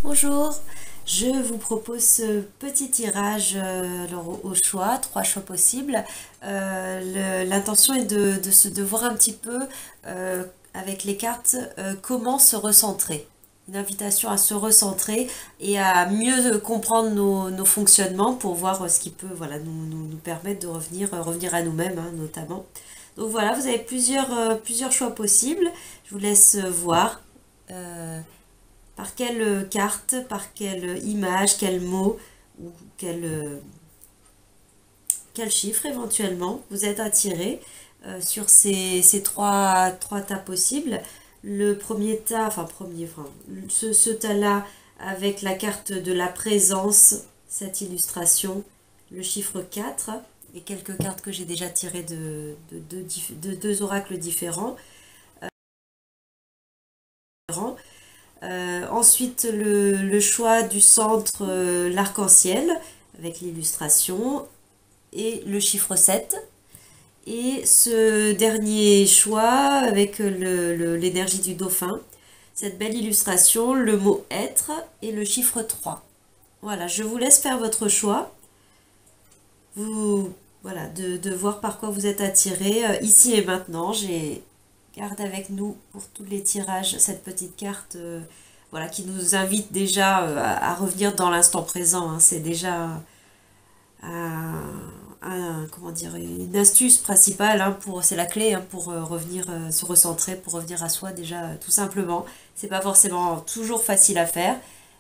Bonjour, je vous propose ce petit tirage alors, au choix, 3 choix possibles. L'intention est de voir un petit peu avec les cartes comment se recentrer. Une invitation à se recentrer et à mieux comprendre nos fonctionnements pour voir ce qui peut voilà, nous permettre de revenir à nous-mêmes notamment. Donc voilà, vous avez plusieurs choix possibles. Je vous laisse voir. Par quelle carte, par quelle image, quel mot ou quel chiffre éventuellement vous êtes attiré sur ces trois tas possibles. Le premier tas, ce tas-là avec la carte de la présence, cette illustration, le chiffre 4 et quelques cartes que j'ai déjà tirées de 2 oracles différents. Ensuite, le choix du centre, l'arc-en-ciel, avec l'illustration, et le chiffre 7. Et ce dernier choix, avec l'énergie du dauphin, cette belle illustration, le mot être et le chiffre 3. Voilà, je vous laisse faire votre choix. Voilà, de voir par quoi vous êtes attiré ici et maintenant. Garde avec nous pour tous les tirages cette petite carte voilà, qui nous invite déjà à revenir dans l'instant présent. Hein. C'est déjà comment dire, une astuce principale, hein, c'est la clé pour revenir se recentrer, pour revenir à soi déjà tout simplement. C'est pas forcément toujours facile à faire,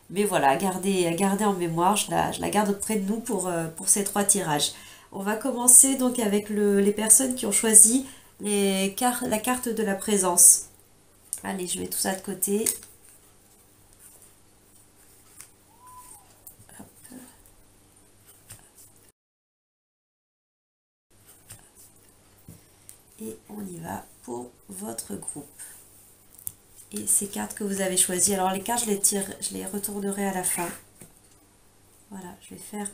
mais voilà, à garder en mémoire, je la garde près de nous pour ces 3 tirages. On va commencer donc avec les personnes qui ont choisi la carte de la présence. Allez, je mets tout ça de côté. Hop. Et on y va pour votre groupe. Et ces cartes que vous avez choisies, alors les cartes je les retournerai à la fin. Voilà, je vais faire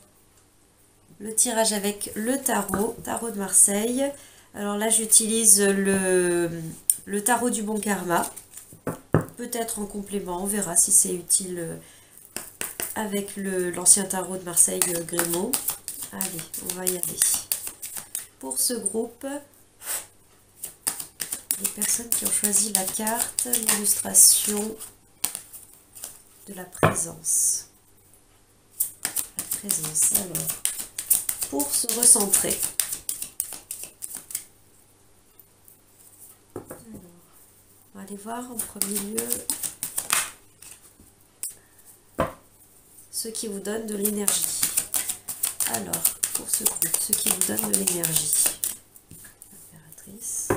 le tirage avec le tarot de Marseille. Alors là, j'utilise le tarot du bon karma. Peut-être en complément, on verra si c'est utile avec l'ancien tarot de Marseille Grimaud. Allez, on va y aller. Pour ce groupe, les personnes qui ont choisi la carte, l'illustration de la présence. La présence, alors, pour se recentrer. On va aller voir en premier lieu ce qui vous donne de l'énergie. Alors, pour ce groupe, ce qui vous donne de l'énergie. L'impératrice.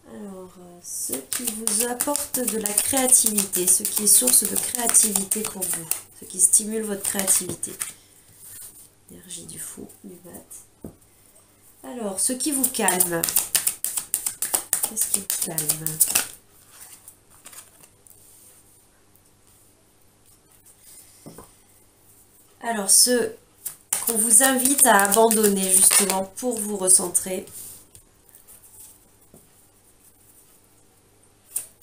Alors, ce qui vous apporte de la créativité, ce qui est source de créativité pour vous, ce qui stimule votre créativité. Énergie du fou, du bat. Alors, ce qui vous calme. Qu'est-ce qui vous calme? Alors, ce qu'on vous invite à abandonner justement pour vous recentrer.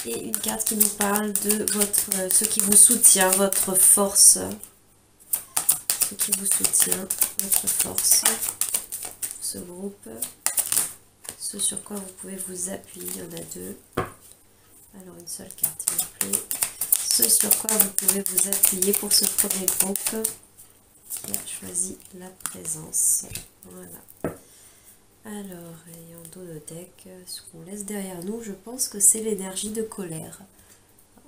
Et une carte qui nous parle de ce qui vous soutient, votre force. Ce qui vous soutient, votre force. Ce groupe. Ce sur quoi vous pouvez vous appuyer, il y en a 2. Alors une seule carte, s'il vous plaît. Ce sur quoi vous pouvez vous appuyer pour ce premier groupe qui a choisi la présence. Voilà. Alors, et en dos de deck, ce qu'on laisse derrière nous, je pense que c'est l'énergie de colère.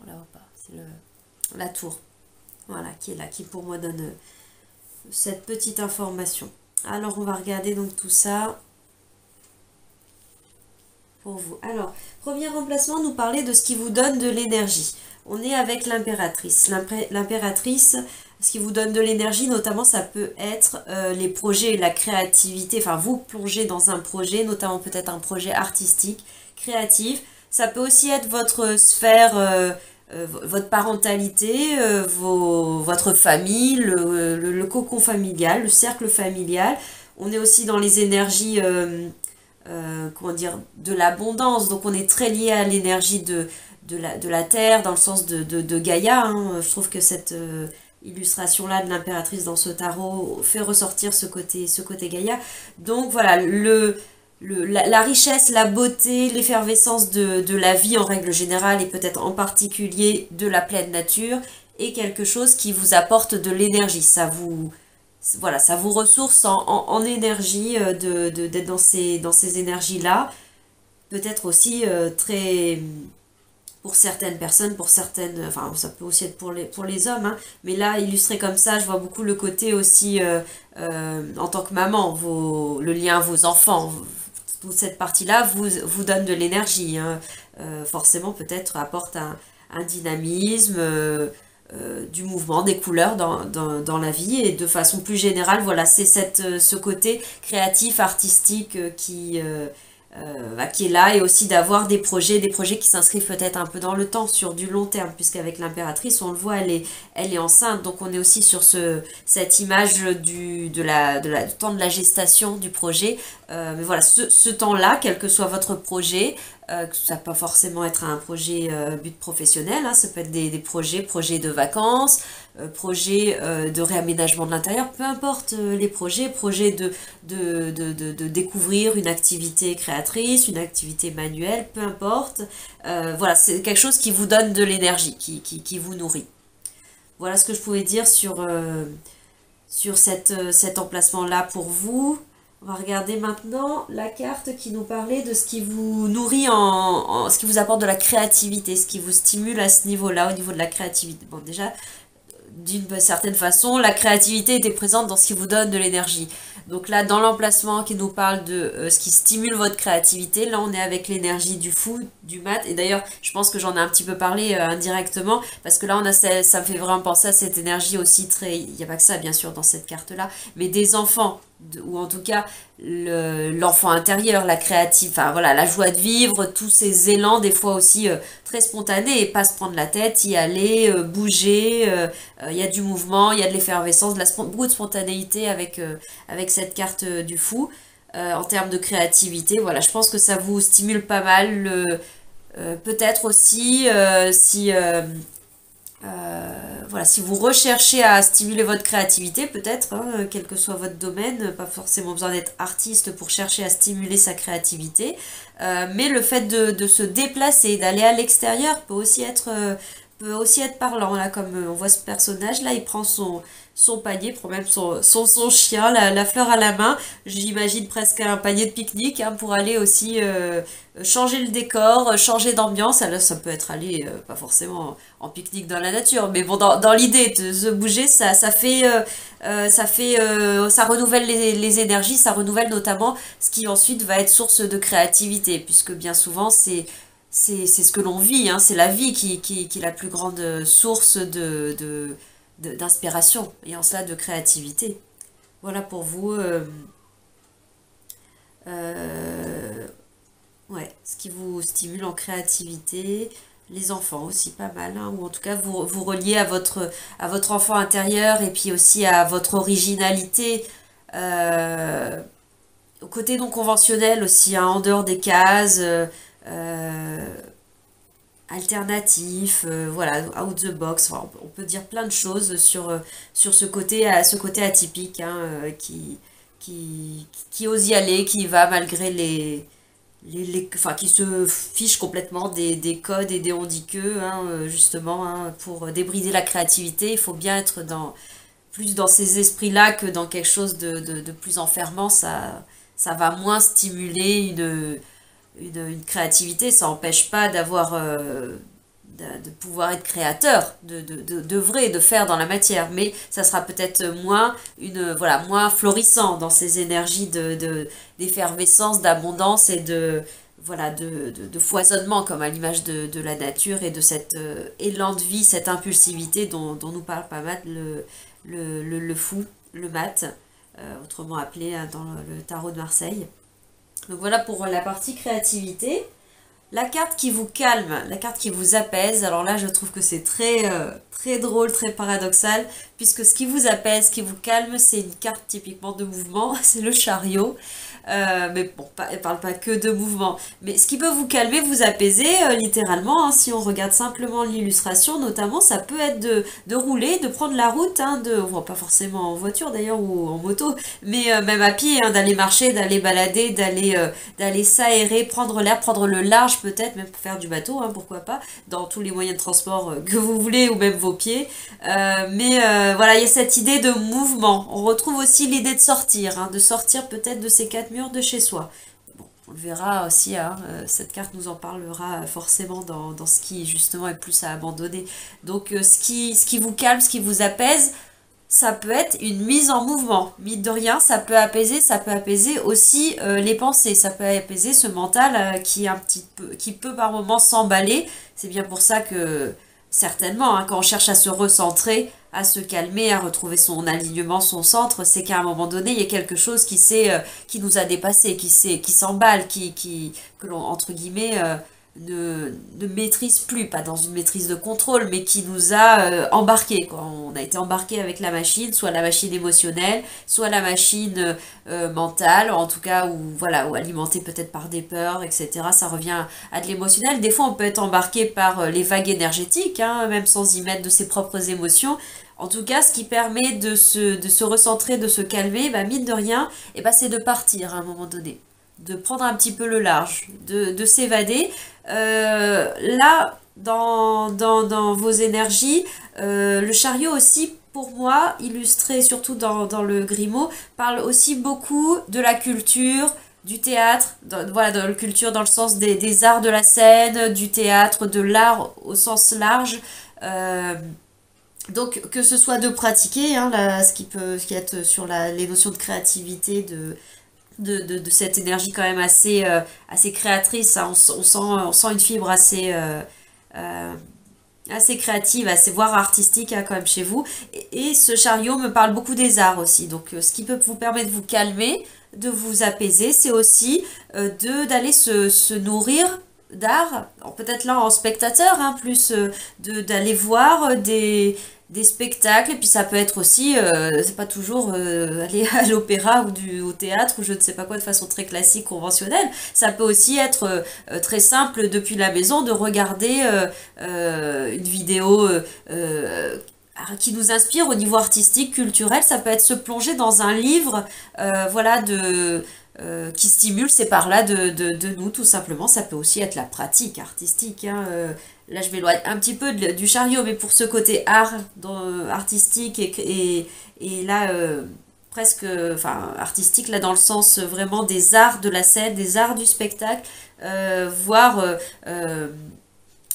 On la voit pas, c'est la tour. Voilà, qui est là, qui pour moi donne cette petite information. Alors, on va regarder donc tout ça pour vous. Alors, premier remplacement, nous parler de ce qui vous donne de l'énergie. On est avec l'impératrice. L'impératrice, ce qui vous donne de l'énergie, notamment, ça peut être les projets, la créativité. Enfin, vous plongez dans un projet, notamment peut-être un projet artistique, créatif. Ça peut aussi être votre sphère, votre parentalité, votre famille, le cocon familial, le cercle familial. On est aussi dans les énergies... comment dire, de l'abondance, donc on est très lié à l'énergie de la terre, dans le sens de Gaïa. Hein. Je trouve que cette illustration-là de l'impératrice dans ce tarot fait ressortir ce côté Gaïa. Donc voilà, la richesse, la beauté, l'effervescence de la vie en règle générale et peut-être en particulier de la pleine nature est quelque chose qui vous apporte de l'énergie. Voilà, ça vous ressource en énergie d'être dans ces énergies-là. Peut-être aussi très pour certaines personnes, pour certaines, enfin ça peut aussi être pour les hommes, hein, mais là illustré comme ça, je vois beaucoup le côté aussi en tant que maman, le lien à vos enfants, toute cette partie-là vous donne de l'énergie, hein, forcément peut-être apporte un dynamisme, du mouvement, des couleurs dans la vie, et de façon plus générale, voilà, c'est ce côté créatif, artistique qui est là, et aussi d'avoir des projets qui s'inscrivent peut-être un peu dans le temps, sur du long terme, puisqu'avec l'impératrice, on le voit, elle est enceinte, donc on est aussi sur cette image du temps de la gestation du projet, mais voilà, ce temps-là, quel que soit votre projet, que ça peut pas forcément être un projet but professionnel, hein, ça peut être des projets de vacances, projets de réaménagement de l'intérieur, peu importe les projets de découvrir une activité créatrice, une activité manuelle, peu importe. Voilà, c'est quelque chose qui vous donne de l'énergie, qui vous nourrit. Voilà ce que je pouvais dire sur cet emplacement-là pour vous. On va regarder maintenant la carte qui nous parlait de ce qui vous nourrit, ce qui vous apporte de la créativité, ce qui vous stimule à ce niveau-là, au niveau de la créativité. Bon, déjà, d'une certaine façon, la créativité était présente dans ce qui vous donne de l'énergie. Donc là, dans l'emplacement qui nous parle de ce qui stimule votre créativité, là on est avec l'énergie du fou, du mat. Et d'ailleurs, je pense que j'en ai un petit peu parlé indirectement, parce que là, ça me fait vraiment penser à cette énergie aussi très... Il n'y a pas que ça, bien sûr, dans cette carte-là, mais des enfants, ou en tout cas l'enfant intérieur, la créative, enfin voilà, la joie de vivre, tous ces élans, des fois aussi très spontanés, et pas se prendre la tête, y aller, bouger, il y a du mouvement, il y a de l'effervescence, beaucoup de spontanéité avec cette carte du fou. En termes de créativité, voilà, je pense que ça vous stimule pas mal. Peut-être aussi voilà, si vous recherchez à stimuler votre créativité, peut-être, hein, quel que soit votre domaine, pas forcément besoin d'être artiste pour chercher à stimuler sa créativité, mais le fait de se déplacer, d'aller à l'extérieur peut aussi être parlant, là, comme on voit ce personnage, là, il prend son panier, prend même son chien, la fleur à la main, j'imagine presque un panier de pique-nique, hein, pour aller aussi changer le décor, changer d'ambiance. Alors ça peut être aller, pas forcément en pique-nique dans la nature, mais bon, dans l'idée de se bouger, ça renouvelle les énergies, ça renouvelle notamment ce qui ensuite va être source de créativité, puisque bien souvent c'est ce que l'on vit, hein, c'est la vie qui est la plus grande source d'inspiration, et en cela de créativité. Voilà pour vous, ouais, ce qui vous stimule en créativité. Les enfants aussi, pas mal, hein, ou en tout cas vous reliez à votre enfant intérieur, et puis aussi à votre originalité, au côté non conventionnel aussi, hein, en dehors des cases, alternatif, voilà, out the box. Enfin, on peut dire plein de choses sur ce côté atypique, hein, qui ose y aller, qui va malgré enfin, qui se fiche complètement des codes et des on-dit-que, hein, justement, hein, pour débrider la créativité, il faut bien être plus dans ces esprits-là que dans quelque chose de plus enfermant. Ça va moins stimuler une créativité. Ça n'empêche pas d'avoir de pouvoir être créateur, d'œuvrer, de faire dans la matière, mais ça sera peut-être moins florissant dans ces énergies d'effervescence, d'abondance et de foisonnement, comme à l'image de la nature, et de cet élan de vie, cette impulsivité dont nous parle pas mal le fou, le mat, autrement appelé dans le tarot de Marseille. Donc voilà pour la partie créativité. La carte qui vous calme, la carte qui vous apaise, alors là je trouve que c'est très drôle, très paradoxal, puisque ce qui vous apaise, ce qui vous calme, c'est une carte typiquement de mouvement, c'est le chariot. Mais bon, elle parle pas que de mouvement. Mais ce qui peut vous calmer, vous apaiser, littéralement, hein, si on regarde simplement l'illustration, notamment, ça peut être de rouler, de prendre la route, hein, bon, pas forcément en voiture d'ailleurs ou en moto, mais même à pied, hein, d'aller marcher, d'aller balader, d'aller s'aérer, prendre l'air, prendre le large peut-être, même pour faire du bateau, hein, pourquoi pas, dans tous les moyens de transport que vous voulez ou même vos pieds. Voilà, il y a cette idée de mouvement. On retrouve aussi l'idée de sortir, hein, de sortir peut-être de ces quatre murs de chez soi. Bon, on le verra aussi, hein, cette carte nous en parlera forcément dans ce qui justement est plus à abandonner. Donc ce qui vous calme, ce qui vous apaise, ça peut être une mise en mouvement. Mine de rien, ça peut apaiser aussi les pensées, ça peut apaiser ce mental qui peut par moments s'emballer. C'est bien pour ça que certainement, hein, quand on cherche à se recentrer, à se calmer, à retrouver son alignement, son centre, c'est qu'à un moment donné, il y a quelque chose qui nous a dépassé, qui s'emballe, que l'on, entre guillemets, ne maîtrise plus, pas dans une maîtrise de contrôle, mais qui nous a embarqués, quoi. On a été embarqué avec la machine, soit la machine émotionnelle, soit la machine mentale, en tout cas, ou voilà, ou alimentée peut-être par des peurs, etc. Ça revient à de l'émotionnel. Des fois, on peut être embarqué par les vagues énergétiques, hein, même sans y mettre de ses propres émotions. En tout cas, ce qui permet de se recentrer, de se calmer, bah, mine de rien, et bah, c'est de partir à un moment donné, de prendre un petit peu le large, de s'évader. Là, dans vos énergies, le chariot aussi, pour moi, illustré surtout dans le Grimaud, parle aussi beaucoup de la culture, du théâtre, voilà, dans la culture dans le sens des arts de la scène, du théâtre, de l'art au sens large. Donc que ce soit de pratiquer, hein, ce qui être sur les notions de créativité, de cette énergie quand même assez créatrice, hein. On sent une fibre euh, assez créative, assez voire artistique, hein, quand même chez vous. Et ce chariot me parle beaucoup des arts aussi. Donc ce qui peut vous permettre de vous calmer, de vous apaiser, c'est aussi d'aller se nourrir d'art, peut-être là en spectateur, hein, plus d'aller voir des spectacles, et puis ça peut être aussi, c'est pas toujours aller à l'opéra ou au théâtre ou je ne sais pas quoi de façon très classique, conventionnelle, ça peut aussi être très simple depuis la maison de regarder une vidéo qui nous inspire au niveau artistique, culturel, ça peut être se plonger dans un livre, voilà, qui stimule ces parts-là de nous, tout simplement. Ça peut aussi être la pratique artistique, hein. Là, je m'éloigne un petit peu du chariot, mais pour ce côté art artistique et là, presque, enfin, artistique, là, dans le sens vraiment des arts de la scène, des arts du spectacle, voire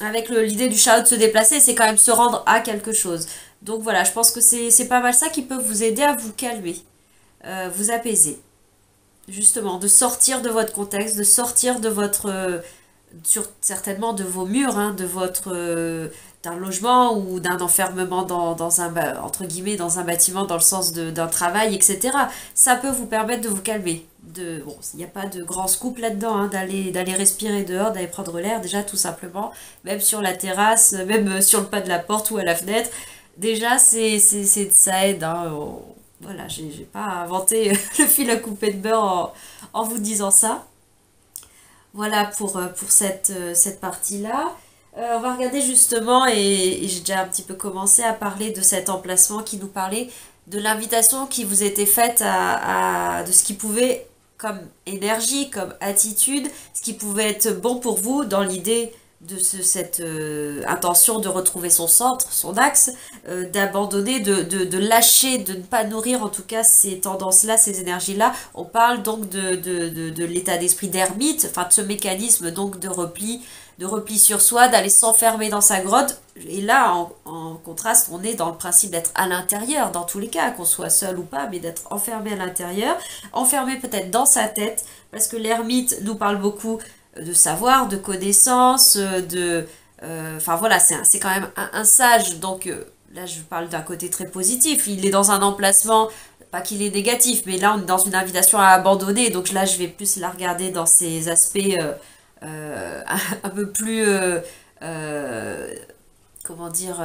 avec l'idée du chariot de se déplacer, c'est quand même se rendre à quelque chose. Donc voilà, je pense que c'est pas mal ça qui peut vous aider à vous calmer, vous apaiser. Justement, de sortir de votre contexte, de sortir de votre certainement de vos murs, hein, d'un logement ou d'un enfermement dans entre guillemets, dans un bâtiment, dans le sens d'un travail, etc. Ça peut vous permettre de vous calmer. Bon, il n'y a pas de grand scoop là-dedans, hein, d'aller respirer dehors, d'aller prendre l'air, déjà tout simplement, même sur la terrasse, même sur le pas de la porte ou à la fenêtre. Déjà, ça aide, hein. Voilà, j'ai pas inventé le fil à couper de beurre en vous disant ça. Voilà pour cette partie-là. On va regarder justement, et j'ai déjà un petit peu commencé à parler de cet emplacement qui nous parlait de l'invitation qui vous était faite de ce qui pouvait, comme énergie, comme attitude, ce qui pouvait être bon pour vous dans l'idée de cette intention de retrouver son centre, son axe, d'abandonner, de lâcher, de ne pas nourrir en tout cas ces tendances-là, ces énergies-là. On parle donc de l'état d'esprit d'ermite, enfin de ce mécanisme donc de repli sur soi, d'aller s'enfermer dans sa grotte. Et là, en contraste, on est dans le principe d'être à l'intérieur, dans tous les cas, qu'on soit seul ou pas, mais d'être enfermé à l'intérieur, enfermé peut-être dans sa tête, parce que l'ermite nous parle beaucoup de savoir, de connaissances, enfin voilà, c'est quand même un sage, donc là je parle d'un côté très positif, il est dans un emplacement, pas qu'il est négatif, mais là on est dans une invitation à abandonner, donc là je vais plus la regarder dans ses aspects un peu plus, comment dire,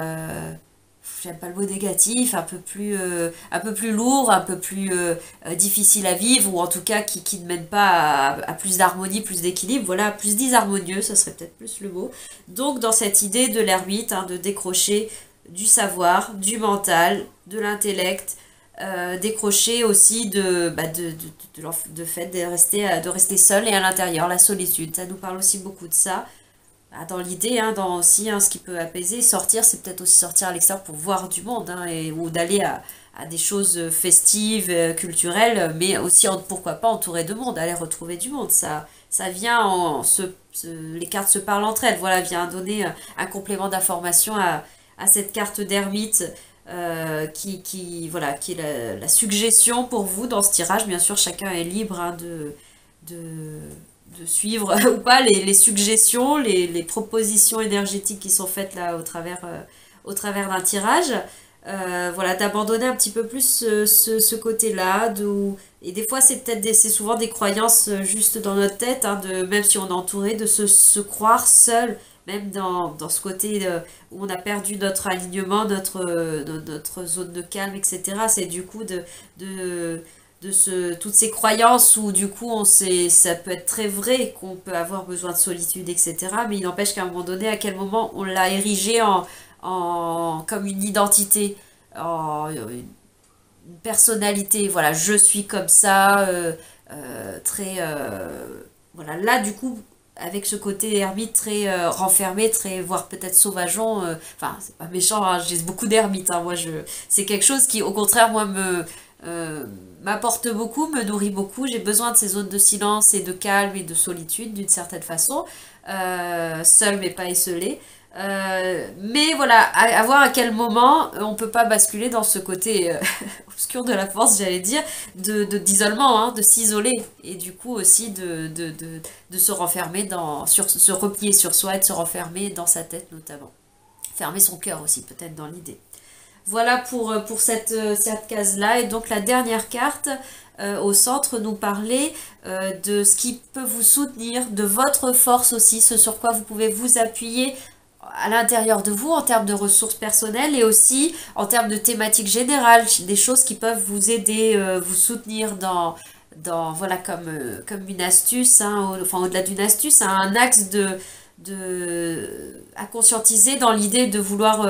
j'aime pas le mot négatif, un peu plus lourd, un peu plus difficile à vivre, ou en tout cas qui ne mène pas à plus d'harmonie, plus d'équilibre, voilà, plus disharmonieux, ça serait peut-être plus le mot. Donc dans cette idée de l'ermite, hein, de décrocher du savoir, du mental, de l'intellect, décrocher aussi de fait de rester seul et à l'intérieur, la solitude, ça nous parle aussi beaucoup de ça. Dans l'idée, hein, dans aussi ce qui peut apaiser, sortir, c'est peut-être aussi sortir à l'extérieur pour voir du monde, hein, ou d'aller à des choses festives, culturelles, mais aussi, pourquoi pas, entouré de monde, aller retrouver du monde. Ça vient, les cartes se parlent entre elles, voilà, vient donner un complément d'information à cette carte d'ermite voilà, qui est la suggestion pour vous dans ce tirage. Bien sûr, chacun est libre, hein, de suivre ou pas les suggestions, les propositions énergétiques qui sont faites là au travers d'un tirage. Voilà, d'abandonner un petit peu plus ce côté-là. Et des fois, c'est souvent des croyances juste dans notre tête, hein, même si on est entouré, de se croire seul, même dans ce côté où on a perdu notre alignement, notre zone de calme, etc. C'est du coup toutes ces croyances où du coup ça peut être très vrai qu'on peut avoir besoin de solitude, etc. Mais il n'empêche qu'à un moment donné, à quel moment on l'a érigé comme une identité, une personnalité. Voilà, je suis comme ça, très... voilà, là du coup, avec ce côté ermite très renfermé, très voire peut-être sauvageon, enfin c'est pas méchant, hein, j'ai beaucoup d'ermite, hein, c'est quelque chose qui au contraire moi euh, m'apporte beaucoup, me nourrit beaucoup. J'ai besoin de ces zones de silence et de calme et de solitude d'une certaine façon, seule mais pas esselée. Mais voilà, à voir à quel moment on peut pas basculer dans ce côté obscur de la force, j'allais dire, d'isolement, hein, de s'isoler, et du coup aussi de se renfermer se replier sur soi et de se renfermer dans sa tête notamment. Fermer son cœur aussi, peut-être dans l'idée. Voilà pour cette case-là. Et donc la dernière carte au centre nous parlait de ce qui peut vous soutenir, de votre force aussi, ce sur quoi vous pouvez vous appuyer à l'intérieur de vous en termes de ressources personnelles et aussi en termes de thématiques générales, des choses qui peuvent vous aider, vous soutenir voilà, comme une astuce, hein, enfin au-delà d'une astuce, hein, un axe à conscientiser dans l'idée de vouloir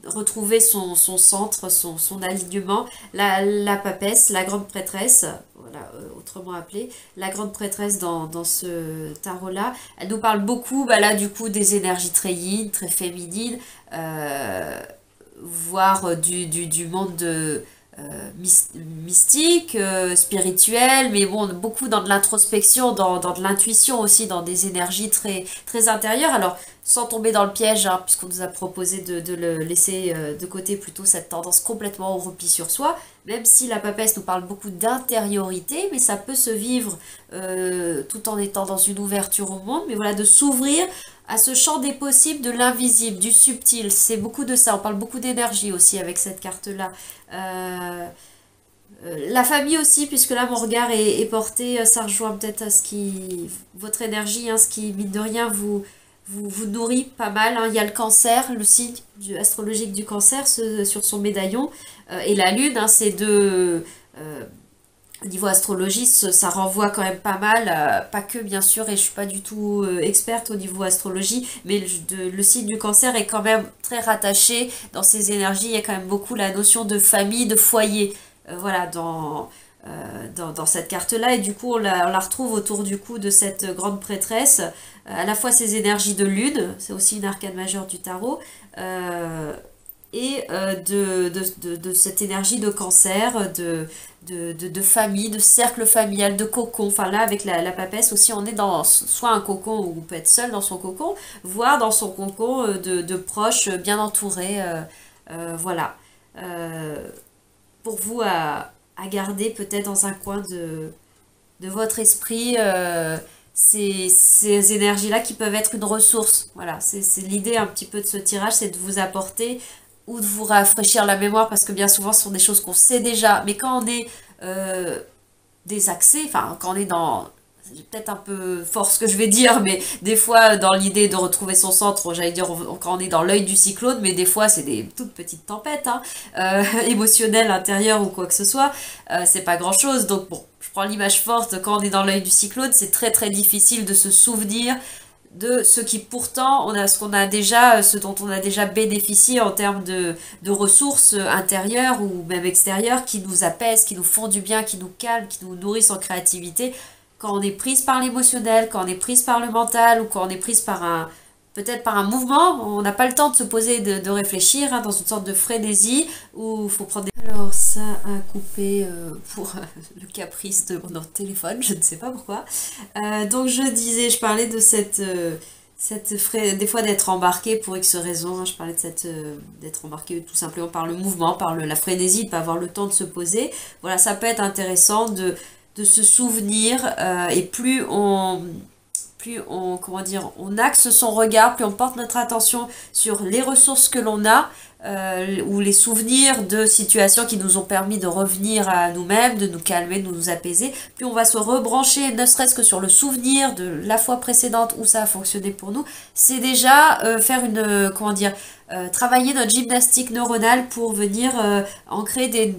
retrouver son centre, son alignement, la papesse, la grande prêtresse, voilà, autrement appelée, la grande prêtresse dans ce tarot-là. Elle nous parle beaucoup, bah là du coup, des énergies très yin, très féminines, voire du monde mystique, spirituel, mais bon, beaucoup dans de l'introspection, dans de l'intuition aussi, dans des énergies très, très intérieures. Alors, sans tomber dans le piège, hein, puisqu'on nous a proposé de le laisser de côté plutôt cette tendance complètement au repli sur soi, même si la papesse nous parle beaucoup d'intériorité, mais ça peut se vivre tout en étant dans une ouverture au monde, mais voilà, de s'ouvrir à ce champ des possibles, de l'invisible, du subtil. C'est beaucoup de ça. On parle beaucoup d'énergie aussi avec cette carte-là. La famille aussi, puisque là mon regard est porté, ça rejoint peut-être à votre énergie, hein, ce qui, mine de rien, vous nourrit pas mal, hein. Il y a le cancer, le signe astrologique du cancer sur son médaillon, et la lune, hein, c'est deux... au niveau astrologie, ça renvoie quand même pas mal, pas que bien sûr, et je suis pas du tout experte au niveau astrologie, mais le signe du cancer est quand même très rattaché dans ses énergies, il y a quand même beaucoup la notion de famille, de foyer, voilà, dans cette carte-là, et du coup on la retrouve autour du cou de cette grande prêtresse, à la fois ces énergies de lune, c'est aussi une arcane majeure du tarot, et de cette énergie de cancer, de famille, de cercle familial, de cocon. Enfin là, avec la papesse aussi, on est dans soit un cocon où on peut être seul dans son cocon, voire dans son cocon de proches bien entourés. Voilà. Pour vous à garder peut-être dans un coin de votre esprit ces énergies-là qui peuvent être une ressource. Voilà, c'est l'idée un petit peu de ce tirage, c'est de vous apporter ou de vous rafraîchir la mémoire, parce que bien souvent ce sont des choses qu'on sait déjà, mais quand on est désaxé, enfin quand on est dans c'est peut-être un peu fort ce que je vais dire, mais des fois, dans l'idée de retrouver son centre, j'allais dire quand on est dans l'œil du cyclone, mais des fois, c'est des toutes petites tempêtes, hein, émotionnelles, intérieures ou quoi que ce soit. C'est pas grand-chose. Donc bon, je prends l'image forte, quand on est dans l'œil du cyclone, c'est très très difficile de se souvenir de ce qui pourtant, ce dont on a déjà bénéficié en termes de ressources intérieures ou même extérieures qui nous apaisent, qui nous font du bien, qui nous calment, qui nous nourrissent en créativité. Quand on est prise par l'émotionnel, quand on est prise par le mental ou quand on est prise peut-être par un mouvement, on n'a pas le temps de se poser, de réfléchir, hein, dans une sorte de frénésie où il faut prendre des... Alors ça a coupé pour le caprice de mon téléphone, je ne sais pas pourquoi. Donc je disais, je parlais de des fois d'être embarqué pour X raisons, hein, je parlais de d'être embarqué tout simplement par le mouvement, par la frénésie, de ne pas avoir le temps de se poser. Voilà, ça peut être intéressant de se souvenir et comment dire, on axe son regard, plus on porte notre attention sur les ressources que l'on a, ou les souvenirs de situations qui nous ont permis de revenir à nous-mêmes, de nous calmer, de nous apaiser, plus on va se rebrancher, ne serait-ce que sur le souvenir de la fois précédente où ça a fonctionné pour nous, c'est déjà faire comment dire, travailler notre gymnastique neuronale pour venir ancrer des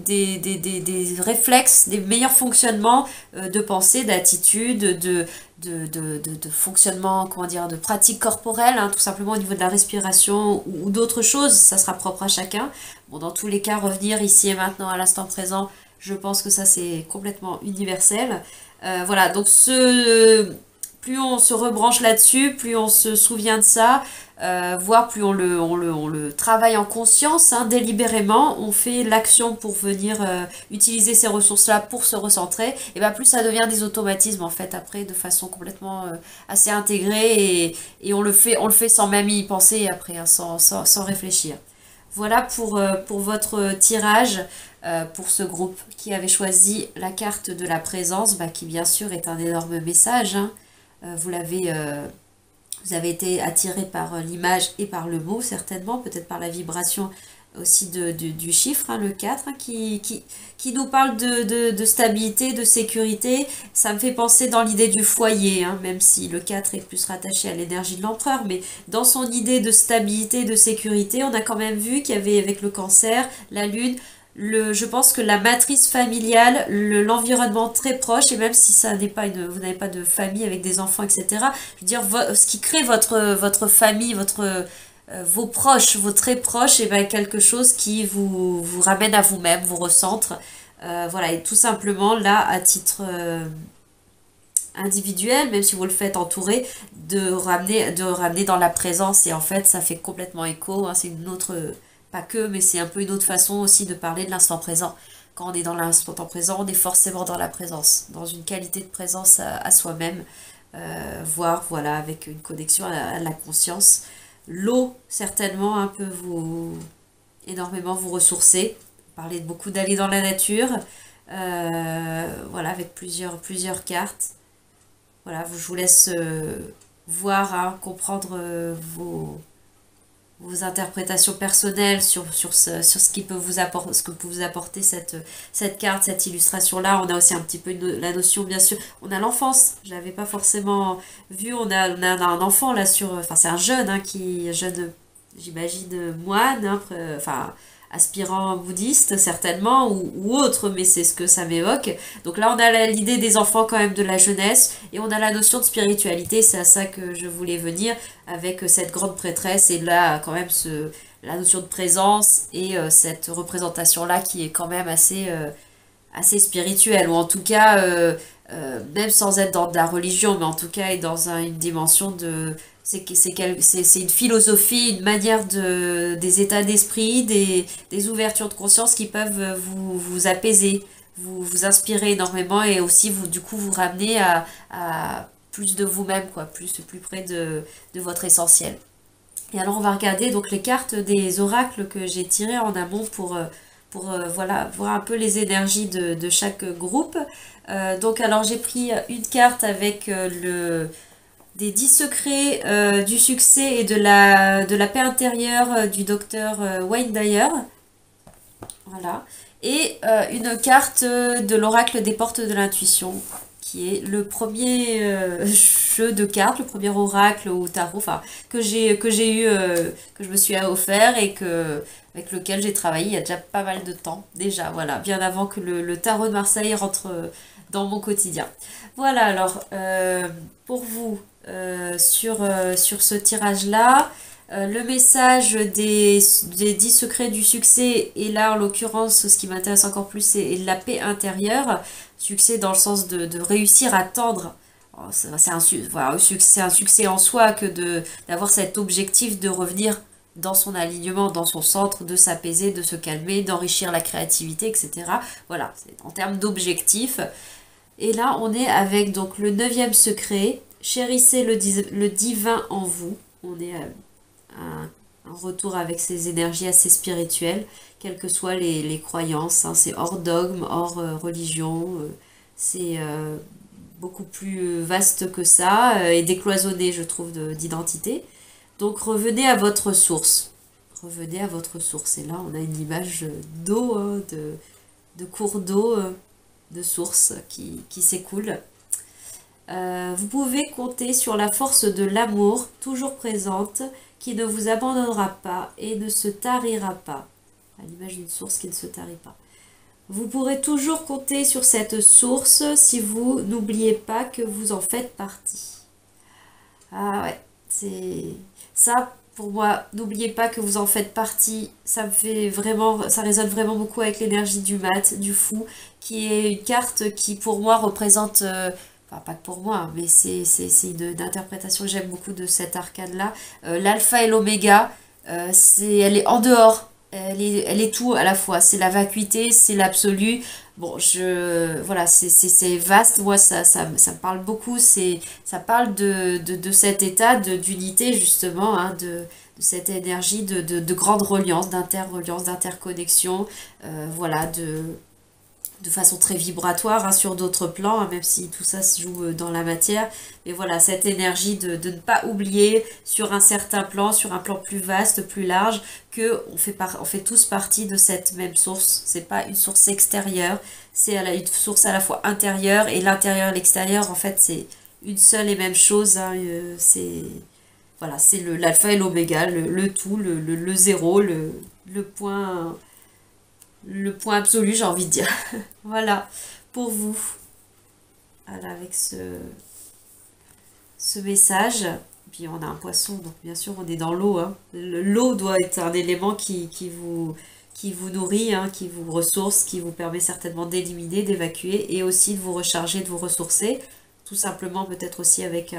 réflexes, des meilleurs fonctionnements de pensée, d'attitude, de fonctionnement, comment dire, de pratique corporelle, hein, tout simplement au niveau de la respiration ou d'autres choses, ça sera propre à chacun. Bon, dans tous les cas, revenir ici et maintenant à l'instant présent, je pense que ça c'est complètement universel. Voilà, donc plus on se rebranche là-dessus, plus on se souvient de ça, voire plus on le travaille en conscience, hein, délibérément, on fait l'action pour venir utiliser ces ressources-là pour se recentrer, et bien plus ça devient des automatismes en fait après de façon complètement assez intégrée et on le fait sans même y penser après, hein, sans réfléchir. Voilà pour votre tirage pour ce groupe qui avait choisi la carte de la présence, bah, qui bien sûr est un énorme message, hein. Vous avez été attiré par l'image et par le mot, certainement, peut-être par la vibration aussi du chiffre, hein, le 4, hein, qui nous parle de stabilité, de sécurité. Ça me fait penser dans l'idée du foyer, hein, même si le 4 est plus rattaché à l'énergie de l'empereur, mais dans son idée de stabilité, de sécurité, on a quand même vu qu'il y avait avec le cancer, la lune, je pense que la matrice familiale, l'environnement très proche, et même si ça n'est pas vous n'avez pas de famille avec des enfants, etc., je veux dire, ce qui crée votre famille, vos proches, vos très proches, et bien quelque chose qui vous ramène à vous-même, vous recentre. Voilà, et tout simplement, là, à titre individuel, même si vous le faites entouré, de ramener dans la présence, et en fait, ça fait complètement écho, hein, c'est une autre... Pas que, mais c'est un peu une autre façon aussi de parler de l'instant présent. Quand on est dans l'instant présent, on est forcément dans la présence, dans une qualité de présence à soi-même, voire voilà, avec une connexion à la conscience. L'eau, certainement, un peu énormément vous ressourcer. Parler de beaucoup d'aller dans la nature, voilà, avec plusieurs cartes. Voilà, je vous laisse voir, hein, comprendre vos interprétations personnelles sur ce qui peut vous apporter, ce que peut vous apporter cette carte, cette illustration-là. On a aussi un petit peu la notion, bien sûr, on a l'enfance, je l'avais pas forcément vu, on a un enfant là enfin c'est un jeune, hein, jeune, j'imagine, moine, hein, enfin aspirant bouddhiste certainement ou autre, mais c'est ce que ça m'évoque. Donc là on a l'idée des enfants quand même, de la jeunesse, et on a la notion de spiritualité, c'est à ça que je voulais venir avec cette grande prêtresse, et là quand même la notion de présence et cette représentation là qui est quand même assez spirituelle, ou en tout cas même sans être dans de la religion, mais en tout cas est dans une dimension de... C'est une philosophie, une manière des états d'esprit, des ouvertures de conscience qui peuvent vous apaiser, vous inspirer énormément, et aussi du coup vous ramener à plus de vous-même, quoi, plus près de votre essentiel. Et alors on va regarder donc les cartes des oracles que j'ai tirées en amont pour voilà, voir un peu les énergies de chaque groupe. Donc alors j'ai pris une carte avec des 10 secrets du succès et de la paix intérieure du docteur Wayne Dyer. Voilà. Et une carte de l'oracle des portes de l'intuition qui est le premier jeu de cartes, le premier oracle ou tarot, enfin que j'ai eu, que je me suis offert et avec lequel j'ai travaillé il y a déjà pas mal de temps déjà, voilà, bien avant que le tarot de Marseille rentre dans mon quotidien. Voilà, alors pour vous sur ce tirage-là. Le message des 10 secrets du succès, et là en l'occurrence ce qui m'intéresse encore plus c'est la paix intérieure, succès dans le sens de réussir à tendre, voilà, c'est un succès en soi que d'avoir cet objectif de revenir dans son alignement, dans son centre, de s'apaiser, de se calmer, d'enrichir la créativité, etc. Voilà, c'est en termes d'objectifs. Et là on est avec donc le 9e secret, chérissez le divin en vous. On est un retour avec ces énergies assez spirituelles, quelles que soient les croyances, hein, c'est hors dogme, hors religion, c'est beaucoup plus vaste que ça, et décloisonné je trouve d'identité. Donc revenez à votre source, revenez à votre source, et là on a une image d'eau, hein, de cours d'eau, de source qui s'écoule. Vous pouvez compter sur la force de l'amour, toujours présente, qui ne vous abandonnera pas et ne se tarira pas. À l'image d'une source qui ne se tarit pas. Vous pourrez toujours compter sur cette source si vous n'oubliez pas que vous en faites partie. Ah ouais, c'est ça pour moi. N'oubliez pas que vous en faites partie. Ça me fait vraiment, ça résonne vraiment beaucoup avec l'énergie du mat, du fou, qui est une carte qui pour moi représente. Enfin, pas que pour moi, mais c'est une interprétation que j'aime beaucoup de cet arcane-là. L'alpha et l'oméga, elle est en dehors, elle est tout à la fois. C'est la vacuité, c'est l'absolu. Bon, voilà, c'est vaste. Moi, ça me parle beaucoup. Ça parle de cet état d'unité, justement, hein, de cette énergie de grande reliance, d'interreliance, d'interconnexion. Voilà, de façon très vibratoire, hein, sur d'autres plans, hein, même si tout ça se joue dans la matière. Mais voilà, cette énergie de ne pas oublier sur un certain plan, sur un plan plus vaste, plus large, que on fait tous partie de cette même source. C'est pas une source extérieure, c'est une source à la fois intérieure, et l'intérieur et l'extérieur, en fait, c'est une seule et même chose. Hein, voilà, c'est l'alpha et l'oméga, le tout, le zéro, le point. Le point absolu, j'ai envie de dire. Voilà, pour vous. Voilà, avec ce message. Puis on a un poisson, donc bien sûr on est dans l'eau. Hein. L'eau doit être un élément qui vous nourrit, hein, qui vous ressource, qui vous permet certainement d'éliminer, d'évacuer, et aussi de vous recharger, de vous ressourcer. Tout simplement, peut-être aussi avec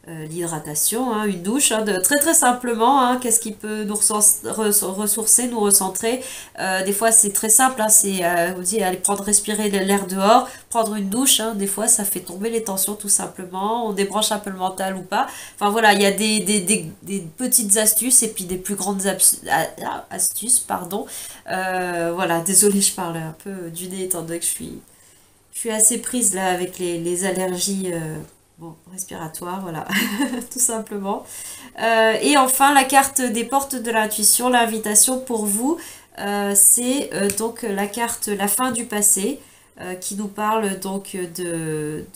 l'hydratation, hein, une douche, hein, très très simplement, hein, qu'est-ce qui peut nous ressourcer, nous recentrer. Des fois c'est très simple, hein, c'est aussi aller respirer l'air dehors, prendre une douche, hein, des fois ça fait tomber les tensions tout simplement, on débranche un peu le mental ou pas. Enfin voilà, il y a des petites astuces et puis des plus grandes astuces, pardon. Voilà, désolée, je parle un peu du nez étant donné que je suis assez prise là avec les allergies. Bon, respiratoire, voilà, tout simplement. Et enfin, la carte des portes de l'intuition, l'invitation pour vous, c'est donc la carte La fin du passé, qui nous parle donc de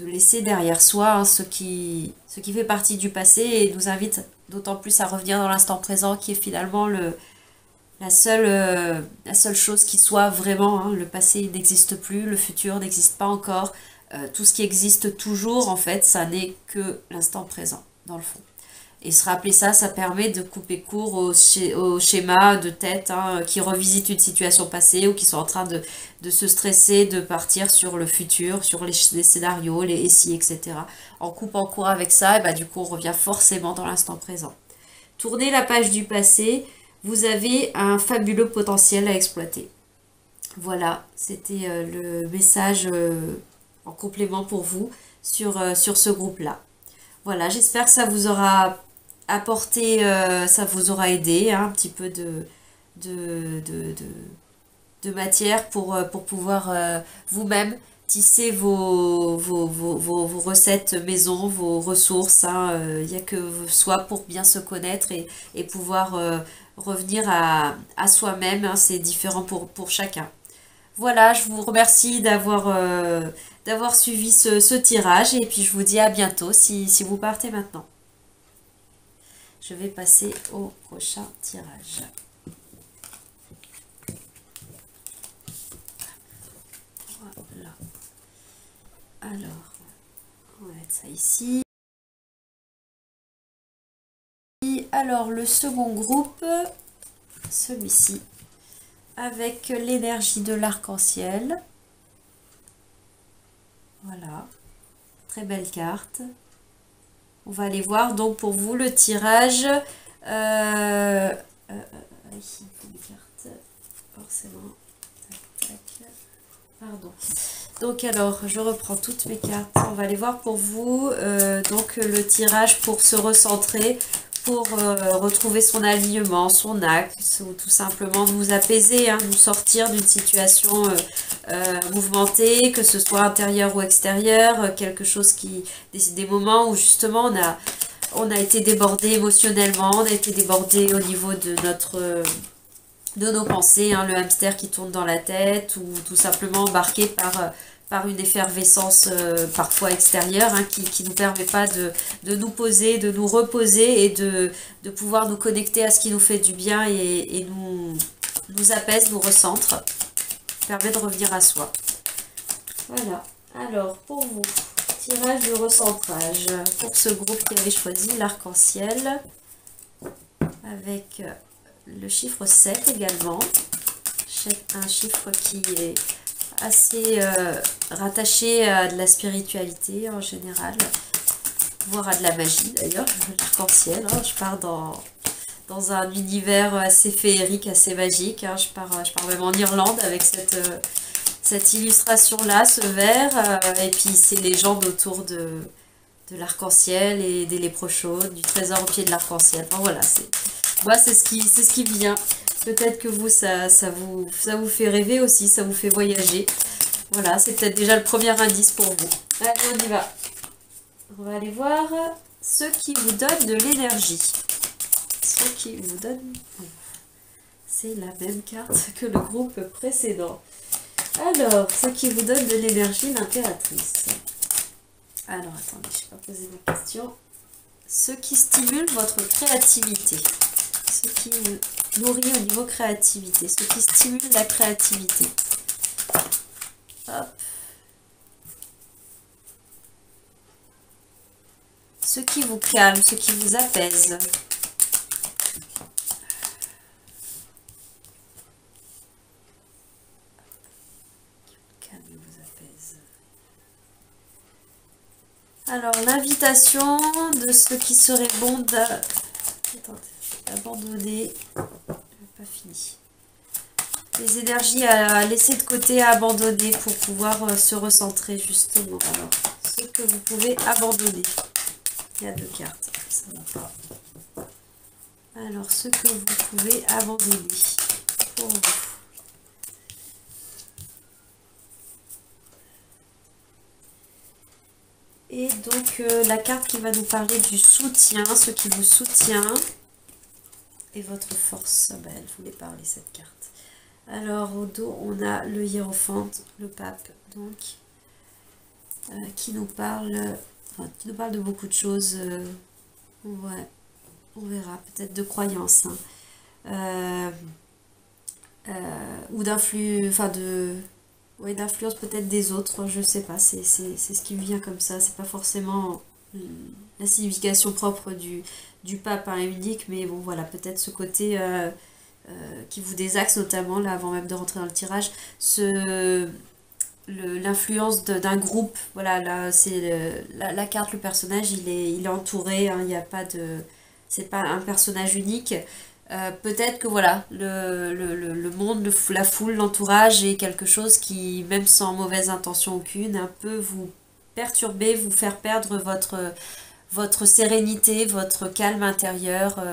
laisser derrière soi, hein, ce qui fait partie du passé, et nous invite d'autant plus à revenir dans l'instant présent, qui est finalement la seule chose qui soit vraiment, hein, le passé n'existe plus, le futur n'existe pas encore. Tout ce qui existe toujours, en fait, ça n'est que l'instant présent, dans le fond. Et se rappeler ça, ça permet de couper court au schéma de tête, hein, qui revisite une situation passée ou qui sont en train de se stresser, de partir sur le futur, sur les scénarios, les si, etc. En coupant court avec ça, et bah, du coup, on revient forcément dans l'instant présent. Tournez la page du passé, vous avez un fabuleux potentiel à exploiter. Voilà, c'était le message en complément pour vous sur ce groupe-là. Voilà, j'espère que ça vous aura apporté, ça vous aura aidé, hein, un petit peu de matière pour pouvoir vous-même tisser vos recettes maison, vos ressources. Hein, il n'y a que soi pour bien se connaître et pouvoir revenir à soi-même. Hein, c'est différent pour chacun. Voilà, je vous remercie d'avoir d'avoir suivi ce tirage. Et puis je vous dis à bientôt si vous partez maintenant. Je vais passer au prochain tirage. Voilà. Alors, on va mettre ça ici. Alors, le second groupe, celui-ci, avec l'énergie de l'arc-en-ciel. Voilà, très belle carte. On va aller voir donc pour vous le tirage. Ici, une carte, forcément. Tac, tac. Pardon. Donc alors, je reprends toutes mes cartes. On va aller voir pour vous donc le tirage pour se recentrer, pour retrouver son alignement, son axe, ou tout simplement nous apaiser, hein, nous sortir d'une situation mouvementée, que ce soit intérieur ou extérieur, quelque chose qui... Des moments où justement on a été débordé émotionnellement, on a été débordé au niveau de de nos pensées, hein, le hamster qui tourne dans la tête, ou tout simplement embarqué par une effervescence parfois extérieure, hein, qui ne nous permet pas de nous poser, de nous reposer et de pouvoir nous connecter à ce qui nous fait du bien et nous apaise, nous recentre, permet de revenir à soi. Voilà, alors pour vous, tirage de recentrage pour ce groupe qui avait choisi l'arc-en-ciel avec le chiffre 7 également, un chiffre qui est assez rattaché à de la spiritualité en général, voire à de la magie d'ailleurs, l'arc-en-ciel, hein, je pars dans un univers assez féerique, assez magique, hein, je pars même en Irlande avec cette illustration-là, ce vert, et puis ces légendes autour de l'arc-en-ciel et des léprochaudes, du trésor au pied de l'arc-en-ciel. Enfin voilà, moi c'est ce qui vient. Peut-être que vous, ça vous fait rêver aussi, ça vous fait voyager. Voilà, c'est peut-être déjà le premier indice pour vous. Allez, on y va. On va aller voir ce qui vous donne de l'énergie. Ce qui vous donne... C'est la même carte que le groupe précédent. Alors, ce qui vous donne de l'énergie, l'impératrice. Alors, attendez, je n'ai pas posé ma question. Ce qui stimule votre créativité. Ce qui vous nourrit au niveau créativité. Ce qui stimule la créativité. Hop. Ce qui vous calme, ce qui vous apaise. Alors, l'invitation de ce qui serait bon d'abandonner. Pas fini. Les énergies à laisser de côté, à abandonner pour pouvoir se recentrer justement. Alors, ce que vous pouvez abandonner. Il y a 2 cartes, ça va pas. Alors, ce que vous pouvez abandonner pour vous. Et donc, la carte qui va nous parler du soutien, ce qui vous soutient, et votre force. Ben, elle voulait parler, cette carte. Alors, au dos, on a le hiérophante, le pape, donc, qui nous parle de beaucoup de choses. Ouais, on verra, peut-être de croyances, hein. Ou d'influence peut-être des autres, je sais pas, c'est ce qui me vient comme ça, c'est pas forcément la signification propre du pape, hein, unique, mais bon voilà, peut-être ce côté qui vous désaxe notamment, là avant même de rentrer dans le tirage, l'influence d'un groupe, voilà, là c'est la carte, le personnage, il est entouré, hein, il n'y a pas de... c'est pas un personnage unique. Peut-être que voilà, le monde, la foule, l'entourage est quelque chose qui, même sans mauvaise intention aucune, un peu vous perturber, vous faire perdre votre sérénité, votre calme intérieur,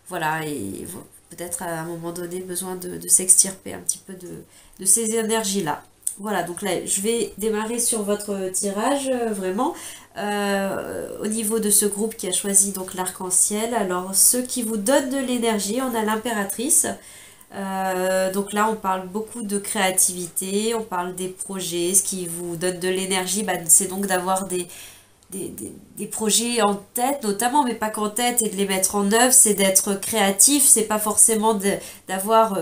voilà, et peut-être à un moment donné besoin de s'extirper un petit peu de ces énergies-là. Voilà, donc là, je vais démarrer sur votre tirage, vraiment, au niveau de ce groupe qui a choisi donc l'arc-en-ciel. Alors, ce qui vous donne de l'énergie, on a l'impératrice, Donc là, on parle beaucoup de créativité, on parle des projets, ce qui vous donne de l'énergie, bah, c'est donc d'avoir des projets en tête, notamment, mais pas qu'en tête, et de les mettre en œuvre, c'est d'être créatif, c'est pas forcément d'avoir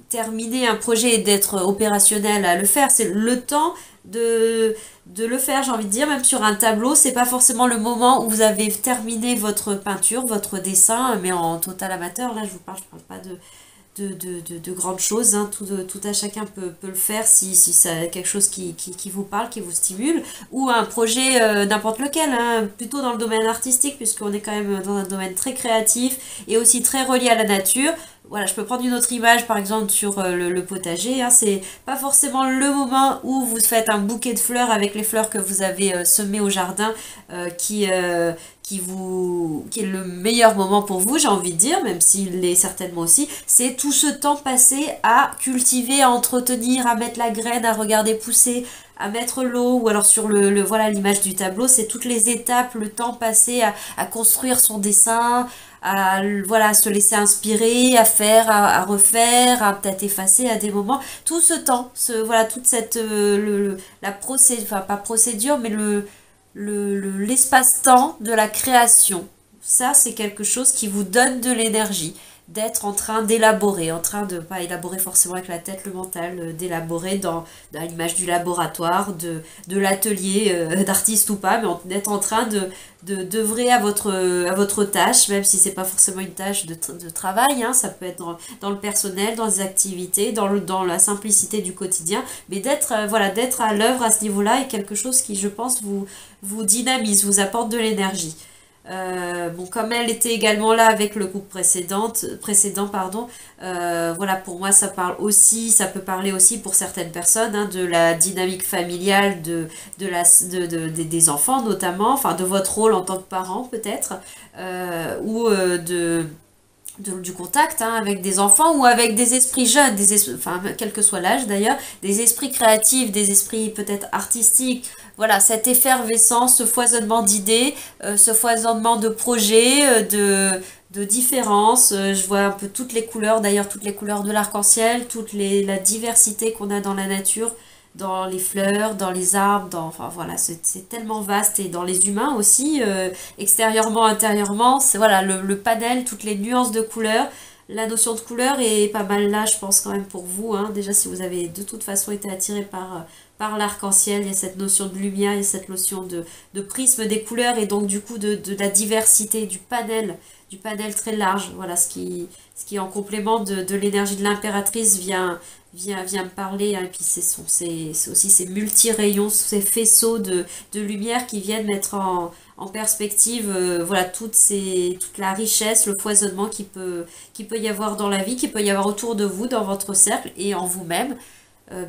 terminé un projet et d'être opérationnel à le faire, c'est le temps de le faire, j'ai envie de dire, même sur un tableau, c'est pas forcément le moment où vous avez terminé votre peinture, votre dessin, mais en total amateur, là je parle pas de grandes choses, hein. Tout à chacun peut le faire si c'est quelque chose qui vous parle, qui vous stimule, ou un projet n'importe lequel, hein, plutôt dans le domaine artistique, puisqu'on est quand même dans un domaine très créatif et aussi très relié à la nature. Voilà, je peux prendre une autre image, par exemple, sur le potager, hein. C'est pas forcément le moment où vous faites un bouquet de fleurs avec les fleurs que vous avez semées au jardin qui est le meilleur moment pour vous, j'ai envie de dire, même s'il l'est certainement aussi. C'est tout ce temps passé à cultiver, à entretenir, à mettre la graine, à regarder pousser, à mettre l'eau, ou alors sur voilà l'image du tableau, c'est toutes les étapes, le temps passé à construire son dessin, à voilà, se laisser inspirer, à faire, à refaire, à peut-être effacer à des moments. Tout ce temps, voilà, toute cette la procédure, enfin pas procédure, mais l'espace-temps de la création. Ça, c'est quelque chose qui vous donne de l'énergie, d'être en train d'élaborer, en train de, pas élaborer forcément avec la tête, le mental, d'élaborer dans l'image du laboratoire, de l'atelier d'artiste ou pas, mais d'être en train d'œuvrer à votre tâche, même si c'est pas forcément une tâche de travail, hein, ça peut être dans le personnel, dans les activités, dans la simplicité du quotidien, mais d'être voilà, d'être à l'œuvre à ce niveau-là est quelque chose qui, je pense, vous dynamise, vous apporte de l'énergie. Bon, comme elle était également là avec le groupe précédent, pardon, voilà, pour moi ça peut parler aussi pour certaines personnes, hein, de la dynamique familiale des enfants notamment, enfin de votre rôle en tant que parent peut-être, ou du contact, hein, avec des enfants ou avec des esprits jeunes, enfin quel que soit l'âge d'ailleurs, des esprits créatifs, des esprits peut-être artistiques, voilà, cette effervescence, ce foisonnement d'idées, ce foisonnement de projets, de différences. Je vois un peu toutes les couleurs, d'ailleurs toutes les couleurs de l'arc-en-ciel, la diversité qu'on a dans la nature, dans les fleurs, dans les arbres, enfin voilà, c'est tellement vaste, et dans les humains aussi, extérieurement, intérieurement, c'est voilà, le panel, toutes les nuances de couleurs. La notion de couleur est pas mal là, je pense, quand même pour vous, hein. Déjà, si vous avez de toute façon été attiré par l'arc-en-ciel, il y a cette notion de lumière, il y a cette notion de prisme des couleurs, et donc du coup de la diversité, du panel très large. Voilà, ce qui en complément de l'énergie de l'impératrice vient me parler, hein. Et puis c'est aussi ces multi-rayons, ces faisceaux de lumière qui viennent mettre en perspective, voilà, toute la richesse, le foisonnement qui peut y avoir dans la vie, qui peut y avoir autour de vous, dans votre cercle et en vous-même.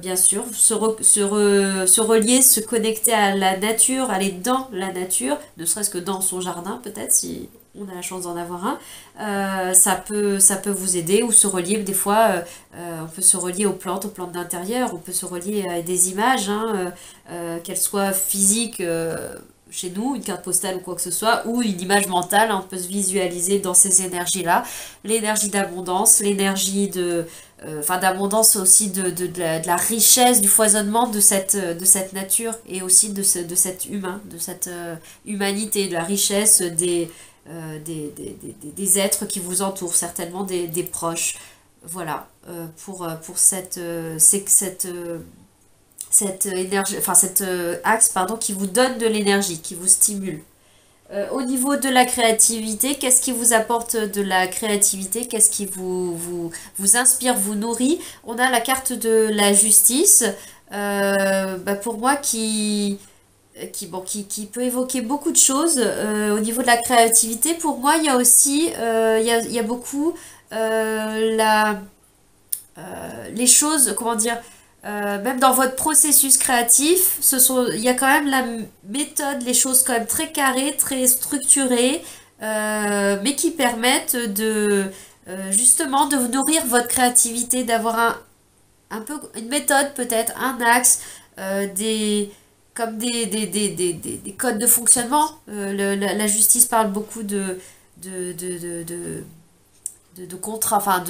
Bien sûr, se relier, se connecter à la nature, aller dans la nature, ne serait-ce que dans son jardin peut-être, si on a la chance d'en avoir un, ça peut vous aider, ou se relier, des fois, on peut se relier aux plantes d'intérieur, on peut se relier à des images, hein, qu'elles soient physiques, chez nous, une carte postale ou quoi que ce soit, ou une image mentale, hein, on peut se visualiser dans ces énergies-là, l'énergie d'abondance, l'énergie enfin d'abondance aussi de la richesse, du foisonnement de cette nature, et aussi de cet humain, de cette humanité, de la richesse des êtres qui vous entourent, certainement des proches. Voilà, pour cette énergie, enfin cet axe, pardon, qui vous donne de l'énergie, qui vous stimule. Au niveau de la créativité, qu'est-ce qui vous apporte de la créativité? Qu'est-ce qui vous inspire, vous nourrit? On a la carte de la justice, bah, pour moi qui peut évoquer beaucoup de choses. Au niveau de la créativité, pour moi, il y a aussi, il y a beaucoup les choses, comment dire, même dans votre processus créatif, il y a quand même la méthode, les choses quand même très carrées, très structurées, mais qui permettent justement de vous nourrir votre créativité, d'avoir un peu une méthode peut-être, un axe, comme des codes de fonctionnement. La justice parle beaucoup de de contrat, enfin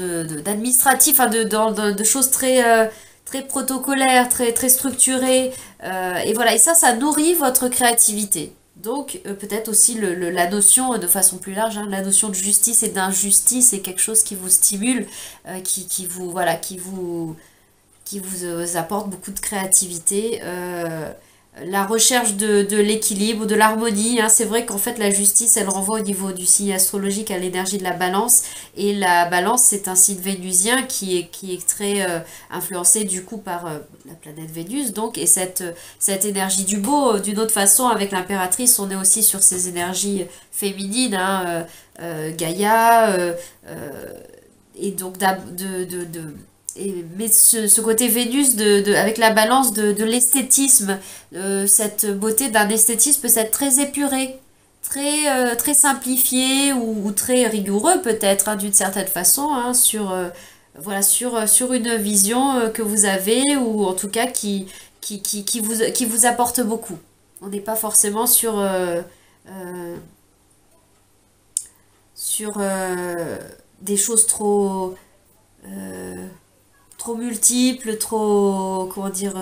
d'administratif, enfin de choses très, très protocolaires, très structurées. Et voilà, et ça nourrit votre créativité. Donc peut-être aussi la notion, de façon plus large, hein, la notion de justice et d'injustice est quelque chose qui vous stimule, qui vous apporte beaucoup de créativité. La recherche de l'équilibre, de l'harmonie, hein. C'est vrai qu'en fait la justice, elle renvoie au niveau du signe astrologique à l'énergie de la balance, et la balance c'est un signe vénusien qui est très influencé du coup par la planète Vénus, donc, et cette énergie du beau, d'une autre façon avec l'impératrice, on est aussi sur ces énergies féminines, hein, Gaïa, et donc mais ce côté Vénus avec la balance de l'esthétisme, cette beauté d'un esthétisme peut être très épuré, très simplifié ou très rigoureux peut-être, hein, d'une certaine façon, hein, sur une vision que vous avez, ou en tout cas qui vous apporte beaucoup. On n'est pas forcément euh, sur des choses trop multiples, trop, comment dire,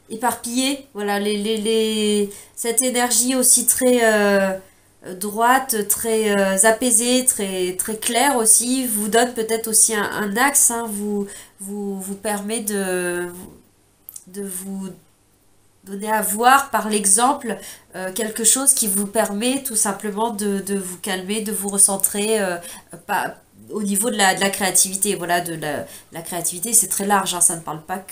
éparpillées. Voilà, cette énergie aussi très droite, très apaisée, très claire aussi, vous donne peut-être aussi un axe, hein, vous permet de vous donner à voir par l'exemple quelque chose qui vous permet tout simplement de vous calmer, de vous recentrer, pas, au niveau de la créativité. Voilà, la créativité, c'est très large, hein, ça ne parle pas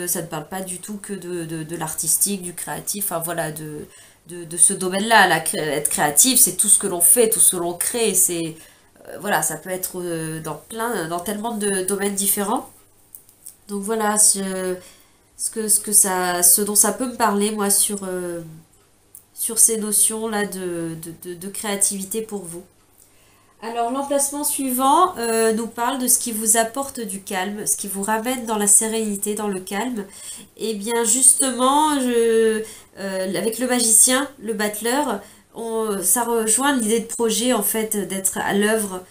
ça ne parle pas du tout que de l'artistique, du créatif, enfin voilà, de ce domaine-là. Être créatif, c'est tout ce que l'on fait, tout ce que l'on crée, voilà, ça peut être dans tellement de domaines différents. Donc voilà, ce dont ça peut me parler, moi, sur ces notions-là de créativité pour vous. Alors, l'emplacement suivant nous parle de ce qui vous apporte du calme, ce qui vous ramène dans la sérénité, dans le calme. Et bien, justement, avec le magicien, le battleur, ça rejoint l'idée de projet, en fait, d'être à l'œuvre.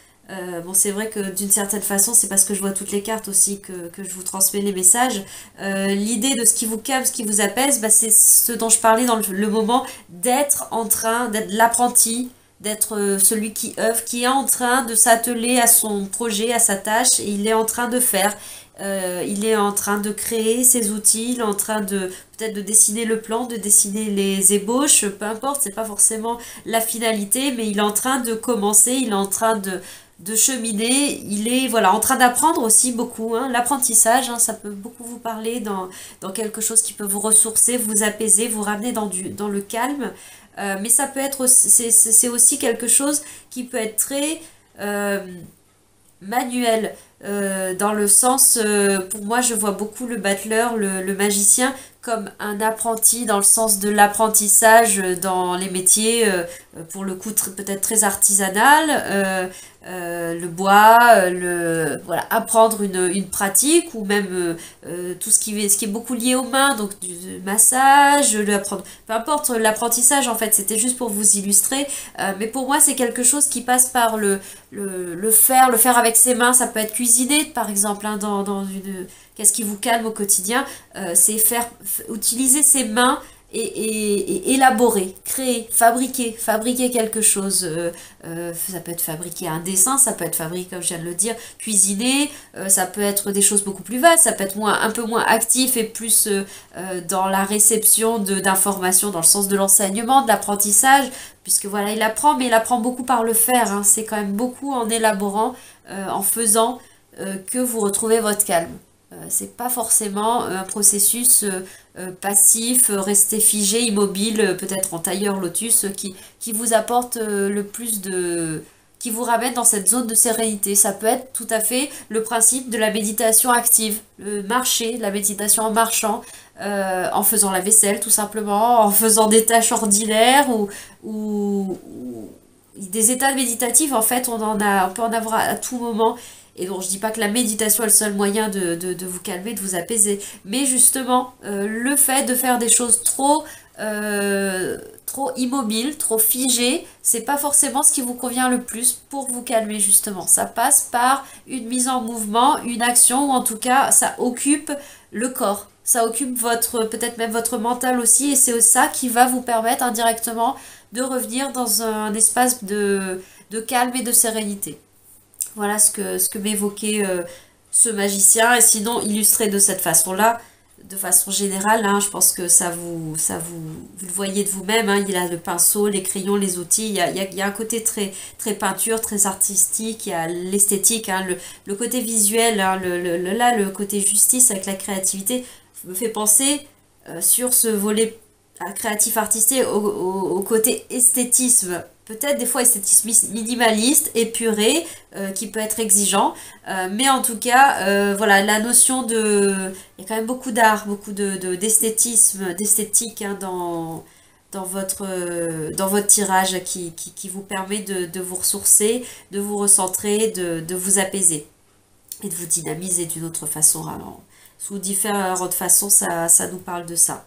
Bon, c'est vrai que d'une certaine façon, c'est parce que je vois toutes les cartes aussi que je vous transmets les messages. L'idée de ce qui vous calme, ce qui vous apaise, bah, c'est ce dont je parlais dans le moment d'être en train, d'être l'apprenti, d'être celui qui œuvre, qui est en train de s'atteler à son projet, à sa tâche, et il est en train de faire. Il est en train de créer ses outils, il est en train de peut-être de dessiner le plan, de dessiner les ébauches, peu importe, c'est pas forcément la finalité, mais il est en train de commencer, il est en train de cheminer, il est voilà en train d'apprendre aussi beaucoup, hein. L'apprentissage, hein, ça peut beaucoup vous parler dans quelque chose qui peut vous ressourcer, vous apaiser, vous ramener dans le calme. Mais ça peut être aussi, c'est aussi quelque chose qui peut être très manuel, dans le sens, pour moi je vois beaucoup le battleur, le magicien, comme un apprenti dans le sens de l'apprentissage dans les métiers, pour le coup peut-être très artisanal, le bois, voilà, apprendre une pratique, ou même tout ce qui est beaucoup lié aux mains, donc du massage, apprendre, peu importe, l'apprentissage en fait, c'était juste pour vous illustrer, mais pour moi c'est quelque chose qui passe par le faire avec ses mains. Ça peut être cuisiner par exemple, hein, qu'est-ce qui vous calme au quotidien, c'est utiliser ses mains et élaborer, créer, fabriquer quelque chose. Ça peut être fabriquer un dessin, ça peut être fabriquer, comme je viens de le dire, cuisiner, ça peut être des choses beaucoup plus vastes, ça peut être un peu moins actif et plus dans la réception d'informations, dans le sens de l'enseignement, de l'apprentissage, puisque voilà, il apprend, mais il apprend beaucoup par le faire, hein. C'est quand même beaucoup en élaborant, en faisant, que vous retrouvez votre calme. C'est pas forcément un processus passif, resté figé, immobile, peut-être en tailleur lotus, qui vous apporte le plus qui vous ramène dans cette zone de sérénité. Ça peut être tout à fait le principe de la méditation active, le marcher, la méditation en marchant, en faisant la vaisselle tout simplement, en faisant des tâches ordinaires, ou des états méditatifs. En fait, on peut en avoir à tout moment. Et donc je dis pas que la méditation est le seul moyen de vous calmer, de vous apaiser, mais justement le fait de faire des choses trop trop immobile, trop figé, c'est pas forcément ce qui vous convient le plus pour vous calmer justement. Ça passe par une mise en mouvement, une action, ou en tout cas ça occupe le corps. Ça occupe votre, peut-être même votre mental aussi, et c'est ça qui va vous permettre indirectement de revenir dans un espace de calme et de sérénité. Voilà ce que m'évoquait ce magicien, et sinon illustré de cette façon-là, de façon générale, hein, je pense que vous le voyez de vous-même, hein, il a le pinceau, les crayons, les outils, il y a un côté très, très peinture, très artistique, il y a l'esthétique, hein, le côté visuel, hein, là, le côté justice avec la créativité me fait penser sur ce volet créatif artistique au côté esthétisme. Peut-être des fois esthétisme minimaliste, épuré, qui peut être exigeant, mais en tout cas, voilà, la notion de... Il y a quand même beaucoup d'art, beaucoup d'esthétisme, d'esthétique hein, dans votre tirage qui vous permet de vous ressourcer, de vous recentrer, de vous apaiser et de vous dynamiser d'une autre façon. Alors, sous différentes façons, ça nous parle de ça.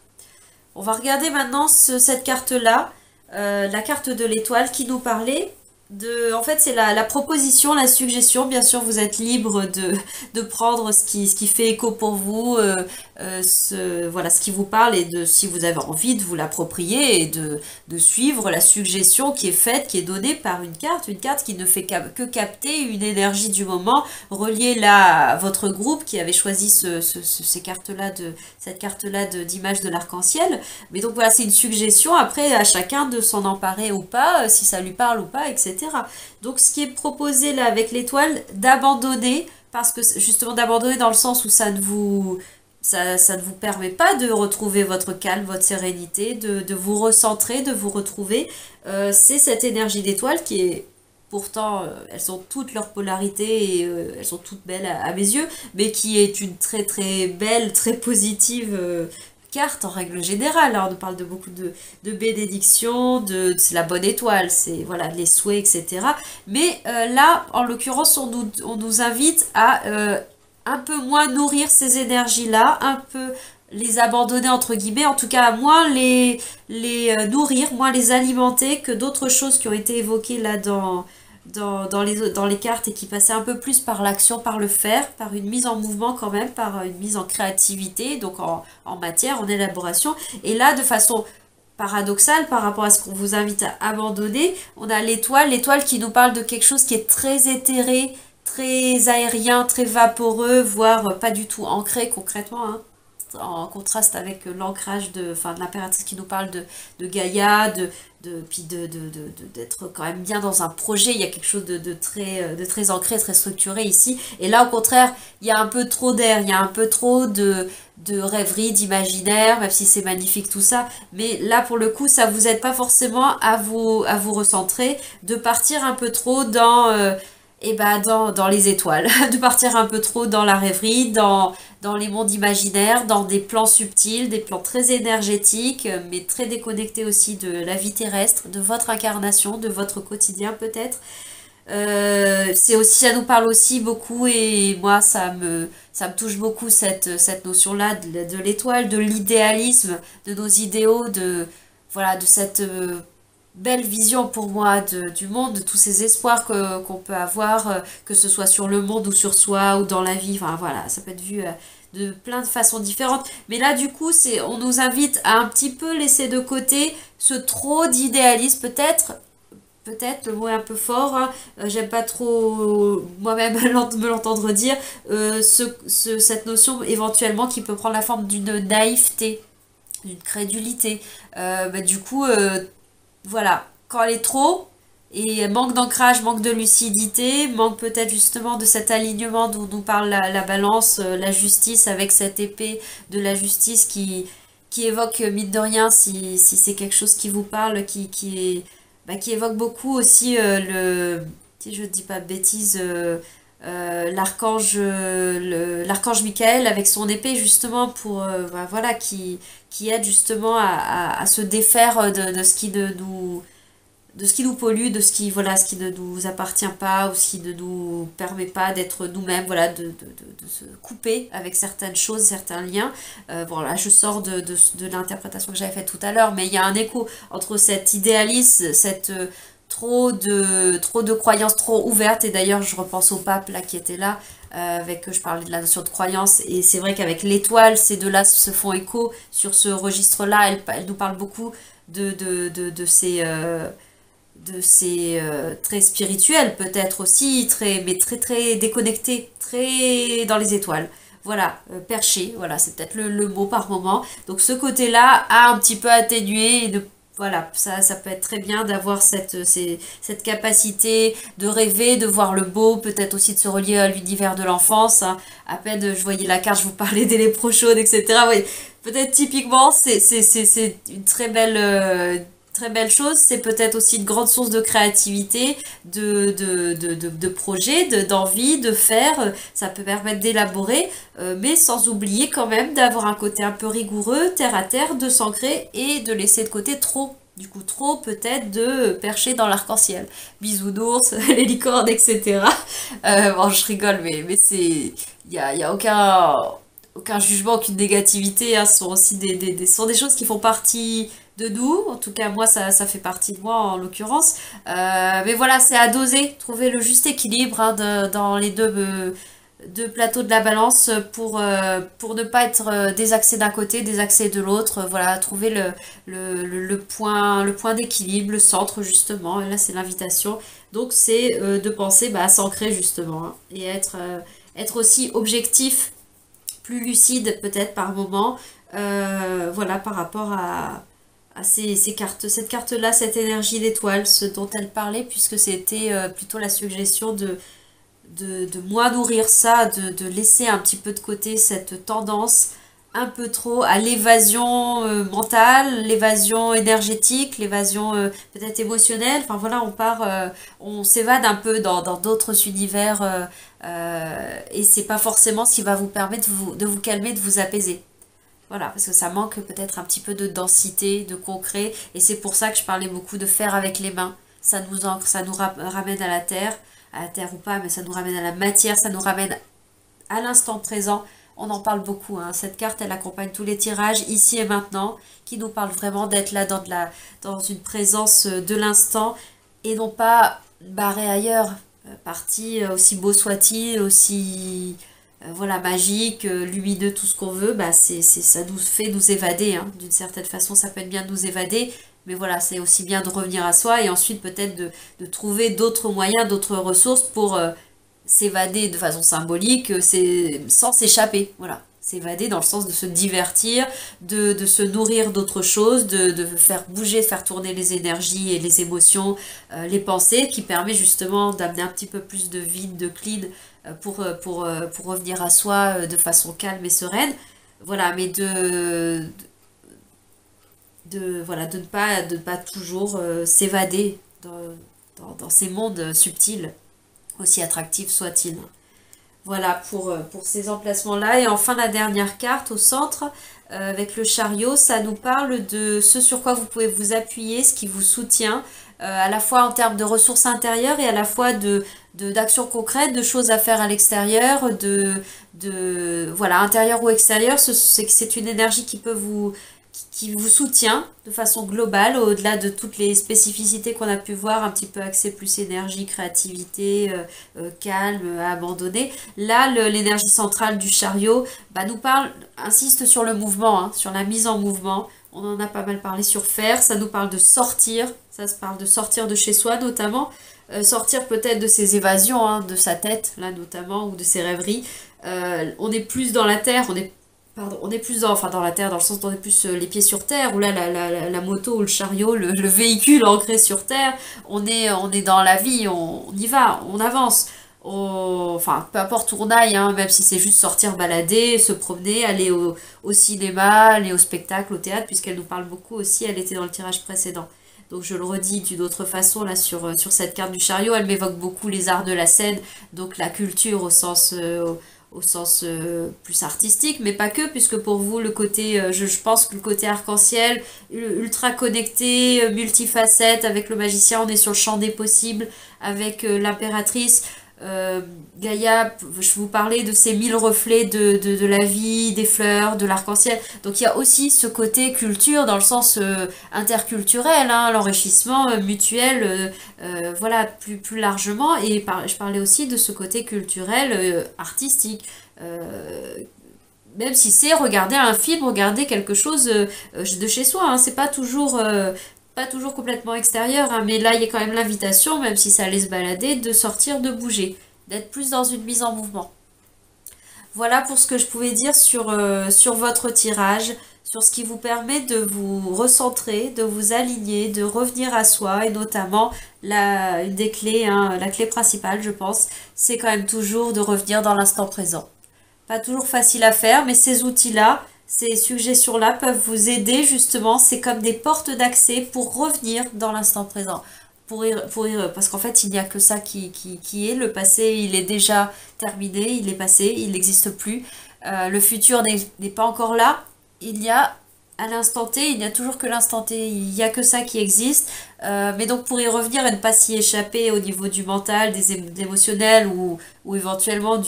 On va regarder maintenant cette carte-là, la carte de l'étoile qui nous parlait de... En fait, c'est la proposition, la suggestion. Bien sûr, vous êtes libre de prendre ce qui fait écho pour vous, voilà, ce qui vous parle, et de, si vous avez envie de vous l'approprier et de suivre la suggestion qui est faite, qui est donnée par une carte qui ne fait que capter une énergie du moment, reliée là à votre groupe qui avait choisi ces cartes-là cette carte-là d'image de l'arc-en-ciel. Mais donc voilà, c'est une suggestion, après à chacun de s'en emparer ou pas, si ça lui parle ou pas, etc. Donc ce qui est proposé là avec l'étoile, d'abandonner, parce que justement d'abandonner dans le sens où ça ne vous permet pas de retrouver votre calme, votre sérénité, de vous recentrer, de vous retrouver. C'est cette énergie d'étoile qui est... Pourtant, elles ont toutes leur polarité et elles sont toutes belles à mes yeux, mais qui est une très très belle, très positive carte en règle générale. Alors, on nous parle de beaucoup de bénédictions, c'est la bonne étoile, c'est voilà, les souhaits, etc. Mais là, en l'occurrence, on nous invite à un peu moins nourrir ces énergies-là, un peu les abandonner entre guillemets, en tout cas moins les nourrir, moins les alimenter que d'autres choses qui ont été évoquées là dans les cartes et qui passaient un peu plus par l'action, par le faire, par une mise en mouvement quand même, par une mise en créativité, donc en matière, en élaboration. Et là, de façon paradoxale par rapport à ce qu'on vous invite à abandonner, on a l'étoile qui nous parle de quelque chose qui est très éthéré, très aérien, très vaporeux, voire pas du tout ancré concrètement, hein, en contraste avec l'ancrage de l'impératrice qui nous parle de Gaïa, puis d'être quand même bien dans un projet. Il y a quelque chose de très ancré, très structuré ici. Et là, au contraire, il y a un peu trop d'air, il y a un peu trop de rêverie, d'imaginaire, même si c'est magnifique tout ça. Mais là, pour le coup, ça vous aide pas forcément à vous recentrer, de partir un peu trop dans les étoiles, de partir un peu trop dans la rêverie, dans les mondes imaginaires, dans des plans subtils, des plans très énergétiques, mais très déconnectés aussi de la vie terrestre, de votre incarnation, de votre quotidien peut-être. Ça nous parle aussi beaucoup, et moi ça me touche beaucoup cette notion-là de l'étoile, de l'idéalisme, de nos idéaux, voilà, de cette belle vision pour moi du monde, de tous ces espoirs qu'on peut avoir, que ce soit sur le monde ou sur soi ou dans la vie. Enfin voilà, ça peut être vu de plein de façons différentes. Mais là du coup, on nous invite à un petit peu laisser de côté ce trop d'idéalisme peut-être. Peut-être, le mot est un peu fort, hein. J'aime pas trop moi-même me l'entendre dire, cette notion éventuellement qui peut prendre la forme d'une naïveté, d'une crédulité. Du coup, voilà, quand elle est trop, et manque d'ancrage, manque de lucidité, manque peut-être justement de cet alignement dont nous parle la balance, la justice, avec cette épée de la justice qui évoque, mine de rien, si c'est quelque chose qui vous parle, qui évoque beaucoup aussi si je ne dis pas de bêtises, l'archange Michael avec son épée justement pour qui aide justement à se défaire de ce qui de ce qui nous pollue, de ce qui, voilà, ce qui ne nous appartient pas ou ce qui ne nous permet pas d'être nous-mêmes, voilà, de se couper avec certaines choses, certains liens. Bon là je sors de l'interprétation que j'avais faite tout à l'heure, mais il y a un écho entre cet idéalisme, cette trop de croyances trop ouvertes, et d'ailleurs je repense au pape là qui était là, avec je parlais de la notion de croyance, et c'est vrai qu'avec l'étoile, ces deux-là se font écho sur ce registre-là, elle nous parle beaucoup de ces très spirituels peut-être aussi, mais très déconnectés, très dans les étoiles. Voilà, perché, voilà, c'est peut-être le mot par moment. Donc ce côté-là a un petit peu atténué et voilà, ça peut être très bien d'avoir cette capacité de rêver, de voir le beau, peut-être aussi de se relier à l'univers de l'enfance, hein. À peine je voyais la carte, je vous parlais des lépreux chaudes, etc. Oui, peut-être typiquement, c'est une très belle chose. C'est peut-être aussi une grande source de créativité, de projets, d'envie, de faire. Ça peut permettre d'élaborer, mais sans oublier quand même d'avoir un côté un peu rigoureux, terre à terre, de s'ancrer et de laisser de côté trop. Du coup, trop peut-être de percher dans l'arc-en-ciel. Bisounours, les licornes, etc. Bon, je rigole, mais c'est... Il y a aucun jugement, aucune négativité, hein. Ce sont aussi ce sont des choses qui font partie de nous. En tout cas, moi, ça fait partie de moi, en l'occurrence. Mais voilà, c'est à doser, trouver le juste équilibre, hein, dans les deux plateaux de la balance pour ne pas être désaxé d'un côté, désaxé de l'autre. Voilà, trouver le point d'équilibre, le centre, justement. Et là, c'est l'invitation. Donc, c'est de penser, bah, à s'ancrer, justement, hein, et être aussi objectif, plus lucide peut-être par moment, voilà, par rapport à ces cartes, cette carte-là, cette énergie d'étoile, ce dont elle parlait, puisque c'était plutôt la suggestion de moins nourrir ça, de laisser un petit peu de côté cette tendance un peu trop à l'évasion mentale, l'évasion énergétique, l'évasion peut-être émotionnelle. Enfin voilà, on s'évade un peu dans d'autres univers, et c'est pas forcément ce qui va vous permettre de vous calmer, de vous apaiser. Voilà, parce que ça manque peut-être un petit peu de densité, de concret, et c'est pour ça que je parlais beaucoup de faire avec les mains. Ça nous ancre, ça nous ramène à la terre ou pas, mais ça nous ramène à la matière, ça nous ramène à l'instant présent. On en parle beaucoup, hein. Cette carte, elle accompagne tous les tirages, ici et maintenant, qui nous parle vraiment d'être là dans une présence de l'instant, et non pas barré ailleurs, parti aussi beau soit-il, aussi voilà, magique, lumineux, tout ce qu'on veut, bah ça nous fait nous évader, hein. D'une certaine façon, ça peut être bien de nous évader, mais voilà, c'est aussi bien de revenir à soi et ensuite peut-être de trouver d'autres moyens, d'autres ressources pour s'évader de façon symbolique, sans s'échapper, voilà. S'évader dans le sens de se divertir, de se nourrir d'autres choses, de faire bouger, de faire tourner les énergies et les émotions, les pensées, qui permet justement d'amener un petit peu plus de vide, de clean, pour revenir à soi de façon calme et sereine. Voilà, mais voilà, de ne pas toujours s'évader dans ces mondes subtils, aussi attractifs soient-ils. Voilà pour ces emplacements-là. Et enfin, la dernière carte au centre, avec le chariot, ça nous parle de ce sur quoi vous pouvez vous appuyer, ce qui vous soutient, à la fois en termes de ressources intérieures et à la fois d'actions concrètes, de choses à faire à l'extérieur, voilà, intérieur ou extérieur. C'est une énergie qui vous soutient de façon globale, au-delà de toutes les spécificités qu'on a pu voir, un petit peu axé plus énergie, créativité, calme, abandonné. Là, l'énergie centrale du chariot nous parle, insiste sur le mouvement, hein, sur la mise en mouvement. On en a pas mal parlé sur faire, ça nous parle de sortir, ça se parle de sortir de chez soi notamment, sortir peut-être de ses évasions, hein, de sa tête, là notamment, ou de ses rêveries. On est plus dans la terre, on est plus dans la terre, dans le sens où on est plus les pieds sur terre, ou là la moto ou le chariot, le véhicule ancré sur terre, on est dans la vie, on y va, on avance. Enfin, peu importe où on aille, hein, même si c'est juste sortir balader, se promener, aller au cinéma, aller au spectacle, au théâtre, puisqu'elle nous parle beaucoup aussi, elle était dans le tirage précédent. Donc je le redis d'une autre façon, là, sur cette carte du chariot, elle m'évoque beaucoup les arts de la scène, donc la culture au sens plus artistique, mais pas que, puisque pour vous, le côté, je pense que le côté arc-en-ciel, ultra connecté, multifacette, avec le magicien, on est sur le champ des possibles, avec l'impératrice. Gaïa, je vous parlais de ces 1000 reflets de la vie, des fleurs, de l'arc-en-ciel. Donc il y a aussi ce côté culture dans le sens interculturel, hein, l'enrichissement mutuel, voilà, plus largement. Et je parlais aussi de ce côté culturel artistique. Même si c'est regarder un film, regarder quelque chose de chez soi, hein, c'est pas toujours complètement extérieur, hein, mais là il y a quand même l'invitation, même si ça allait se balader, de sortir, de bouger, d'être plus dans une mise en mouvement. Voilà pour ce que je pouvais dire sur votre tirage, sur ce qui vous permet de vous recentrer, de vous aligner, de revenir à soi, et notamment une des clés, hein, la clé principale je pense, c'est quand même toujours de revenir dans l'instant présent. Pas toujours facile à faire, mais ces outils-là, ces suggestions-là peuvent vous aider justement, c'est comme des portes d'accès pour revenir dans l'instant présent. Parce qu'en fait, il n'y a que ça qui est. Le passé, il est déjà terminé, il est passé, il n'existe plus. Le futur n'est pas encore là. Il y a à l'instant T, il n'y a toujours que l'instant T, il n'y a que ça qui existe. Mais donc pour y revenir et ne pas s'y échapper au niveau du mental, des émotionnels ou éventuellement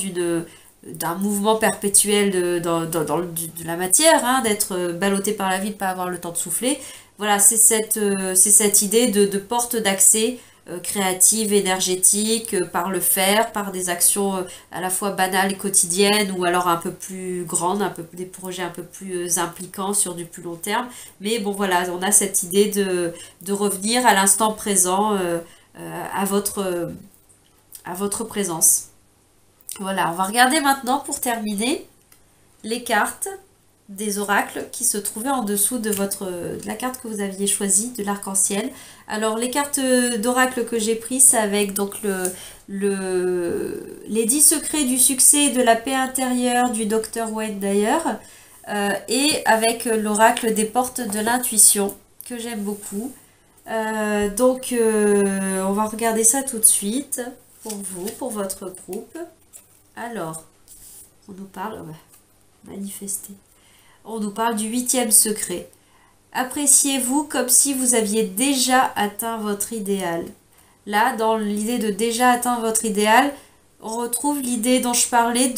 d'un mouvement perpétuel de la matière, hein, d'être ballotté par la vie, de ne pas avoir le temps de souffler. Voilà, c'est cette idée de porte d'accès créative, énergétique, par le faire, par des actions à la fois banales et quotidiennes, ou alors un peu plus grandes, des projets un peu plus impliquants sur du plus long terme. Mais bon voilà, on a cette idée de revenir à l'instant présent, à votre présence. Voilà, on va regarder maintenant pour terminer les cartes des oracles qui se trouvaient en dessous de la carte que vous aviez choisie, de l'arc-en-ciel. Alors les cartes d'oracle que j'ai prises, c'est avec donc les 10 secrets du succès et de la paix intérieure du Dr Wayne Dyer, et avec l'oracle des portes de l'intuition que j'aime beaucoup. Donc on va regarder ça tout de suite pour vous, pour votre groupe. Alors, on nous parle, manifester. On nous parle du 8e secret. Appréciez-vous comme si vous aviez déjà atteint votre idéal. Là, dans l'idée de déjà atteint votre idéal, on retrouve l'idée dont je parlais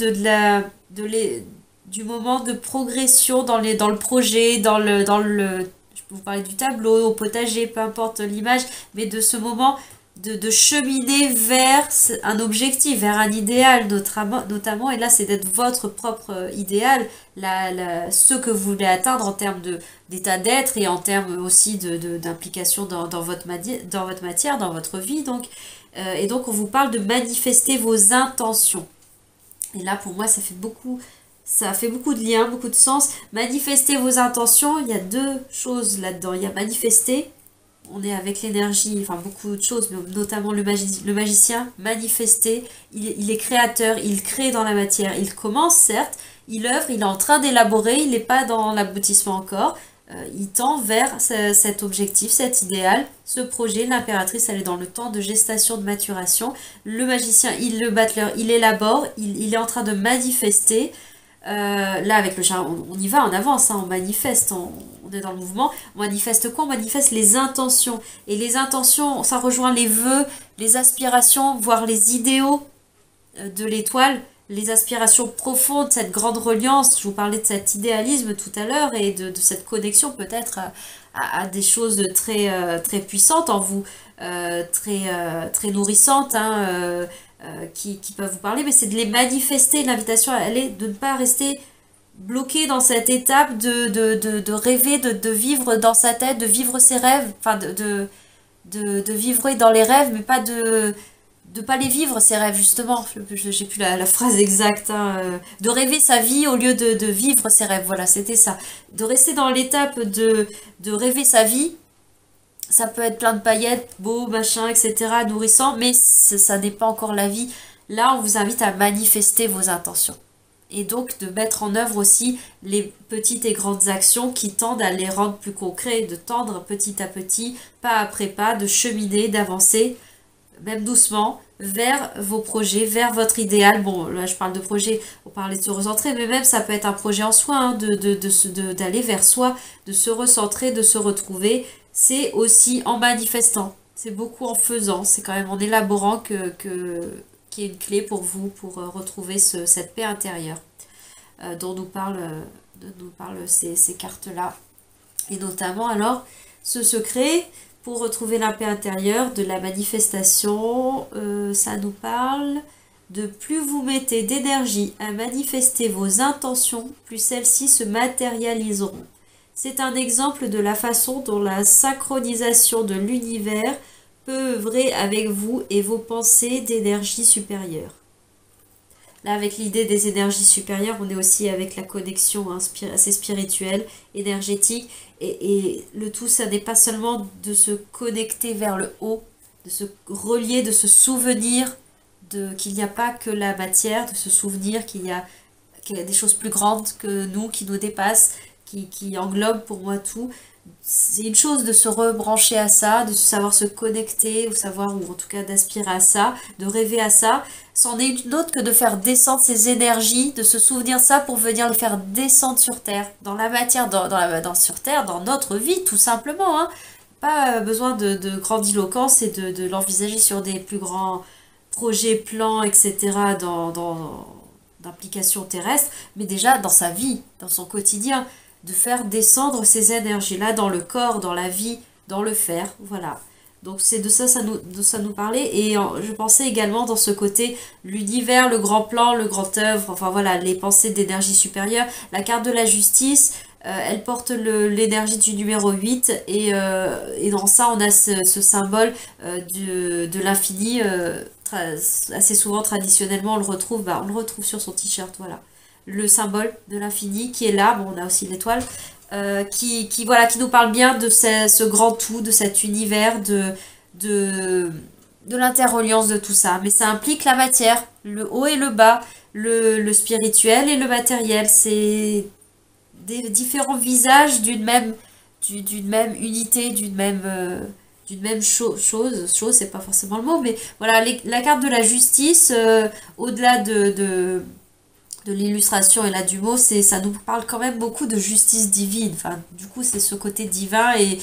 du moment de progression dans le projet, je peux vous parler du tableau, au potager, peu importe l'image, mais de ce moment de cheminer vers un objectif, vers un idéal notamment, et là c'est d'être votre propre idéal, ce que vous voulez atteindre en termes d'état d'être et en termes aussi d'implication dans votre matière, dans votre vie. Donc, et donc on vous parle de manifester vos intentions. Et là pour moi ça fait beaucoup de liens, beaucoup de sens. Manifester vos intentions, il y a deux choses là-dedans. Il y a manifester. On est avec l'énergie, enfin beaucoup de choses, mais notamment le magicien, manifester, il est créateur, il crée dans la matière. Il commence, certes, il œuvre, il est en train d'élaborer, il n'est pas dans l'aboutissement encore. Il tend vers cet objectif, cet idéal, ce projet. L'impératrice, elle est dans le temps de gestation, de maturation. Le magicien, le battleur, il élabore, il est en train de manifester. Là avec le chat, on y va en avance, hein, on manifeste, on est dans le mouvement. On manifeste quoi? On manifeste les intentions. Et les intentions, ça rejoint les vœux, les aspirations, voire les idéaux de l'étoile, les aspirations profondes, cette grande reliance. Je vous parlais de cet idéalisme tout à l'heure et de cette connexion peut-être à des choses très puissantes en vous, très nourrissantes, hein, qui peuvent vous parler, mais c'est de les manifester. L'invitation, elle est de ne pas rester bloqué dans cette étape de rêver, de vivre dans sa tête, de vivre ses rêves, enfin de vivre dans les rêves, mais pas de pas les vivre, ces rêves, justement. J'ai plus la phrase exacte, hein, de rêver sa vie au lieu de vivre ses rêves, voilà, c'était ça. De rester dans l'étape de rêver sa vie. Ça peut être plein de paillettes, beau, machin, etc., nourrissant, mais ça n'est pas encore la vie. Là, on vous invite à manifester vos intentions. Et donc, de mettre en œuvre aussi les petites et grandes actions qui tendent à les rendre plus concrets, de tendre petit à petit, pas après pas, de cheminer, d'avancer même doucement, vers vos projets, vers votre idéal. Bon, là je parle de projet, on parlait de se recentrer, mais même ça peut être un projet en soi, hein, d'aller vers soi, de se recentrer, de se retrouver. C'est aussi en manifestant, c'est beaucoup en faisant, c'est quand même en élaborant qu'il y a une clé pour vous, pour retrouver cette paix intérieure dont nous parlent ces cartes-là. Et notamment alors ce secret pour retrouver la paix intérieure de la manifestation, ça nous parle de plus vous mettez d'énergie à manifester vos intentions, plus celles-ci se matérialiseront. C'est un exemple de la façon dont la synchronisation de l'univers peut œuvrer avec vous et vos pensées d'énergie supérieure. Là, avec l'idée des énergies supérieures, on est aussi avec la connexion assez spirituelle, énergétique. Et le tout, ça n'est pas seulement de se connecter vers le haut, de se relier, de se souvenir qu'il n'y a pas que la matière, de se souvenir qu'il y a des choses plus grandes que nous, qui nous dépassent, qui englobent pour moi tout. C'est une chose de se rebrancher à ça, de savoir se connecter, ou en tout cas d'aspirer à ça, de rêver à ça. C'en est une autre que de faire descendre ces énergies, de se souvenir ça pour venir le faire descendre sur Terre, dans la matière, sur Terre, dans notre vie, tout simplement. Hein. Pas besoin de grandiloquence et de l'envisager sur des plus grands projets, plans, etc. d'implication terrestre, mais déjà dans sa vie, dans son quotidien, de faire descendre ces énergies-là dans le corps, dans la vie, dans le faire, voilà. Donc c'est de ça nous parlait, et je pensais également dans ce côté, l'univers, le grand plan, le grand œuvre, enfin voilà, les pensées d'énergie supérieure, la carte de la justice, elle porte l'énergie du numéro 8, et dans ça on a ce symbole de l'infini, assez souvent traditionnellement on le retrouve sur son t-shirt, voilà. Le symbole de l'infini qui est là, bon on a aussi l'étoile, qui nous parle bien de ce grand tout, de cet univers, de l'interreliance de tout ça. Mais ça implique la matière, le haut et le bas, le spirituel et le matériel. C'est des différents visages d'une même unité, d'une même chose, c'est pas forcément le mot, mais voilà, la carte de la justice, au-delà de l'illustration et là du mot, ça nous parle quand même beaucoup de justice divine. Enfin, du coup, c'est ce côté divin et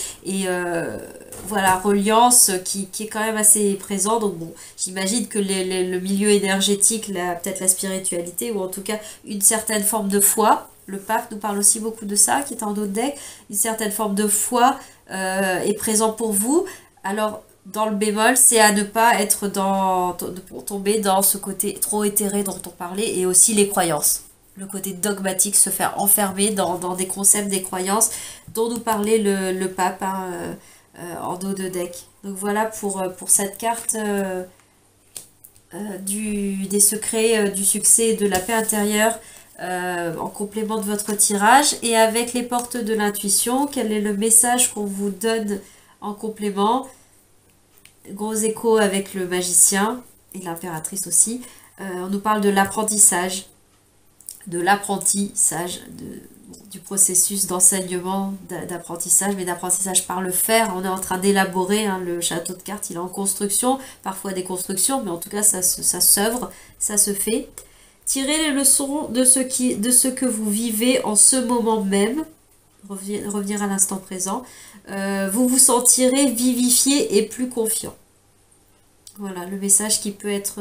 voilà, reliance qui est quand même assez présent. Donc bon, j'imagine que le milieu énergétique, peut-être la spiritualité, ou en tout cas une certaine forme de foi, le pape nous parle aussi beaucoup de ça, qui est en d'autres decks, une certaine forme de foi est présent pour vous. Alors, dans le bémol, c'est à ne pas être pour tomber dans ce côté trop éthéré dont on parlait, et aussi les croyances. Le côté dogmatique, se faire enfermer dans des concepts, des croyances dont nous parlait le pape en dos de deck. Donc voilà pour cette carte des secrets, du succès et de la paix intérieure en complément de votre tirage. Et avec les portes de l'intuition, quel est le message qu'on vous donne en complément? Gros écho avec le magicien et l'impératrice aussi. On nous parle de l'apprentissage, du processus d'enseignement, d'apprentissage, mais d'apprentissage par le faire. On est en train d'élaborer, hein, le château de cartes, il est en construction, parfois des constructions, mais en tout cas ça s'œuvre, ça se fait. Tirez les leçons de ce que vous vivez en ce moment même, revenir à l'instant présent. Vous vous sentirez vivifié et plus confiant. Voilà, le message qui peut être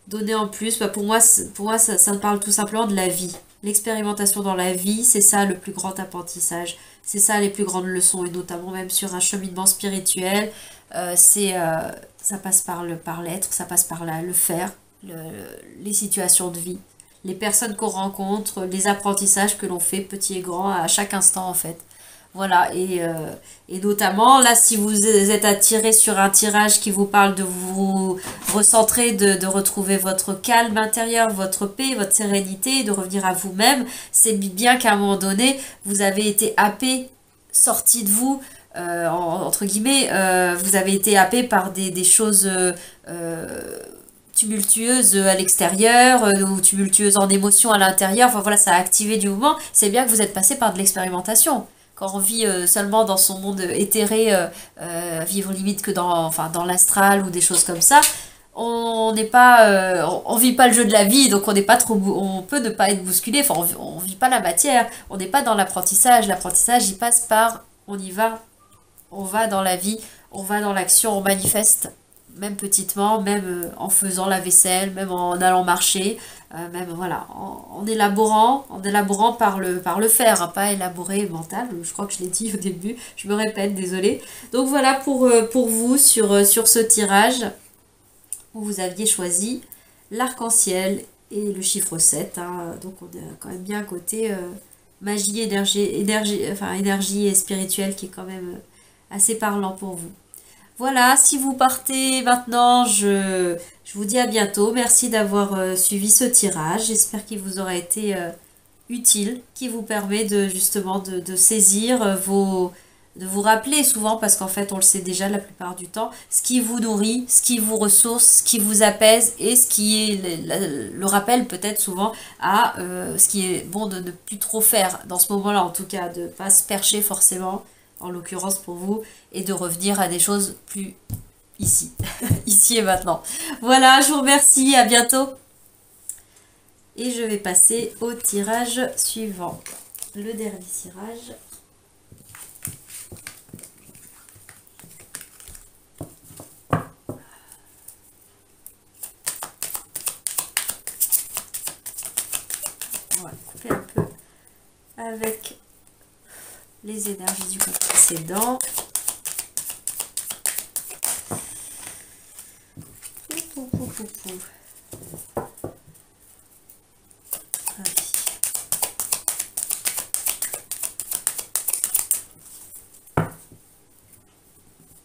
donné en plus. Pour moi, ça me parle tout simplement de la vie. L'expérimentation dans la vie, c'est ça le plus grand apprentissage. C'est ça les plus grandes leçons, et notamment même sur un cheminement spirituel. Ça passe par l'être, ça passe par le faire, les situations de vie, les personnes qu'on rencontre, les apprentissages que l'on fait, petits et grands, à chaque instant en fait. Voilà, et notamment, là, si vous êtes attiré sur un tirage qui vous parle de vous recentrer, de retrouver votre calme intérieur, votre paix, votre sérénité, de revenir à vous-même, c'est bien qu'à un moment donné, vous avez été happé, sorti de vous, entre guillemets, vous avez été happé par des choses tumultueuses à l'extérieur, ou tumultueuses en émotion à l'intérieur. Enfin voilà, ça a activé du mouvement. C'est bien que vous êtes passé par de l'expérimentation. quand on vit seulement dans son monde éthéré, vivre limite que dans, enfin, dans l'astral ou des choses comme ça, on n'est pas, on vit pas le jeu de la vie, donc on n'est pas trop, on peut ne pas être bousculé. Enfin, on vit pas la matière, on n'est pas dans l'apprentissage. L'apprentissage, il passe par, on y va, on va dans la vie, on va dans l'action, on manifeste, même petitement, même en faisant la vaisselle, même en allant marcher, même voilà, en élaborant par le faire, hein, pas élaborer mental. Je crois que je l'ai dit au début, je me répète, désolée. Donc voilà pour vous sur ce tirage où vous aviez choisi l'arc-en-ciel et le chiffre 7. Hein. Donc on est quand même bien à côté magie, énergie et spirituelle qui est quand même assez parlant pour vous. Voilà, si vous partez maintenant, je vous dis à bientôt. Merci d'avoir suivi ce tirage. J'espère qu'il vous aura été utile, qui vous permet de justement de saisir de vous rappeler souvent, parce qu'en fait on le sait déjà la plupart du temps, ce qui vous nourrit, ce qui vous ressource, ce qui vous apaise et ce qui est le rappel peut-être souvent à ce qui est bon de ne plus trop faire dans ce moment-là, en tout cas de ne pas se percher forcément, en l'occurrence pour vous, et de revenir à des choses plus ici, ici et maintenant. Voilà, je vous remercie, à bientôt. Et je vais passer au tirage suivant. Le dernier tirage. On va couper un peu avec les énergies du côté précédent.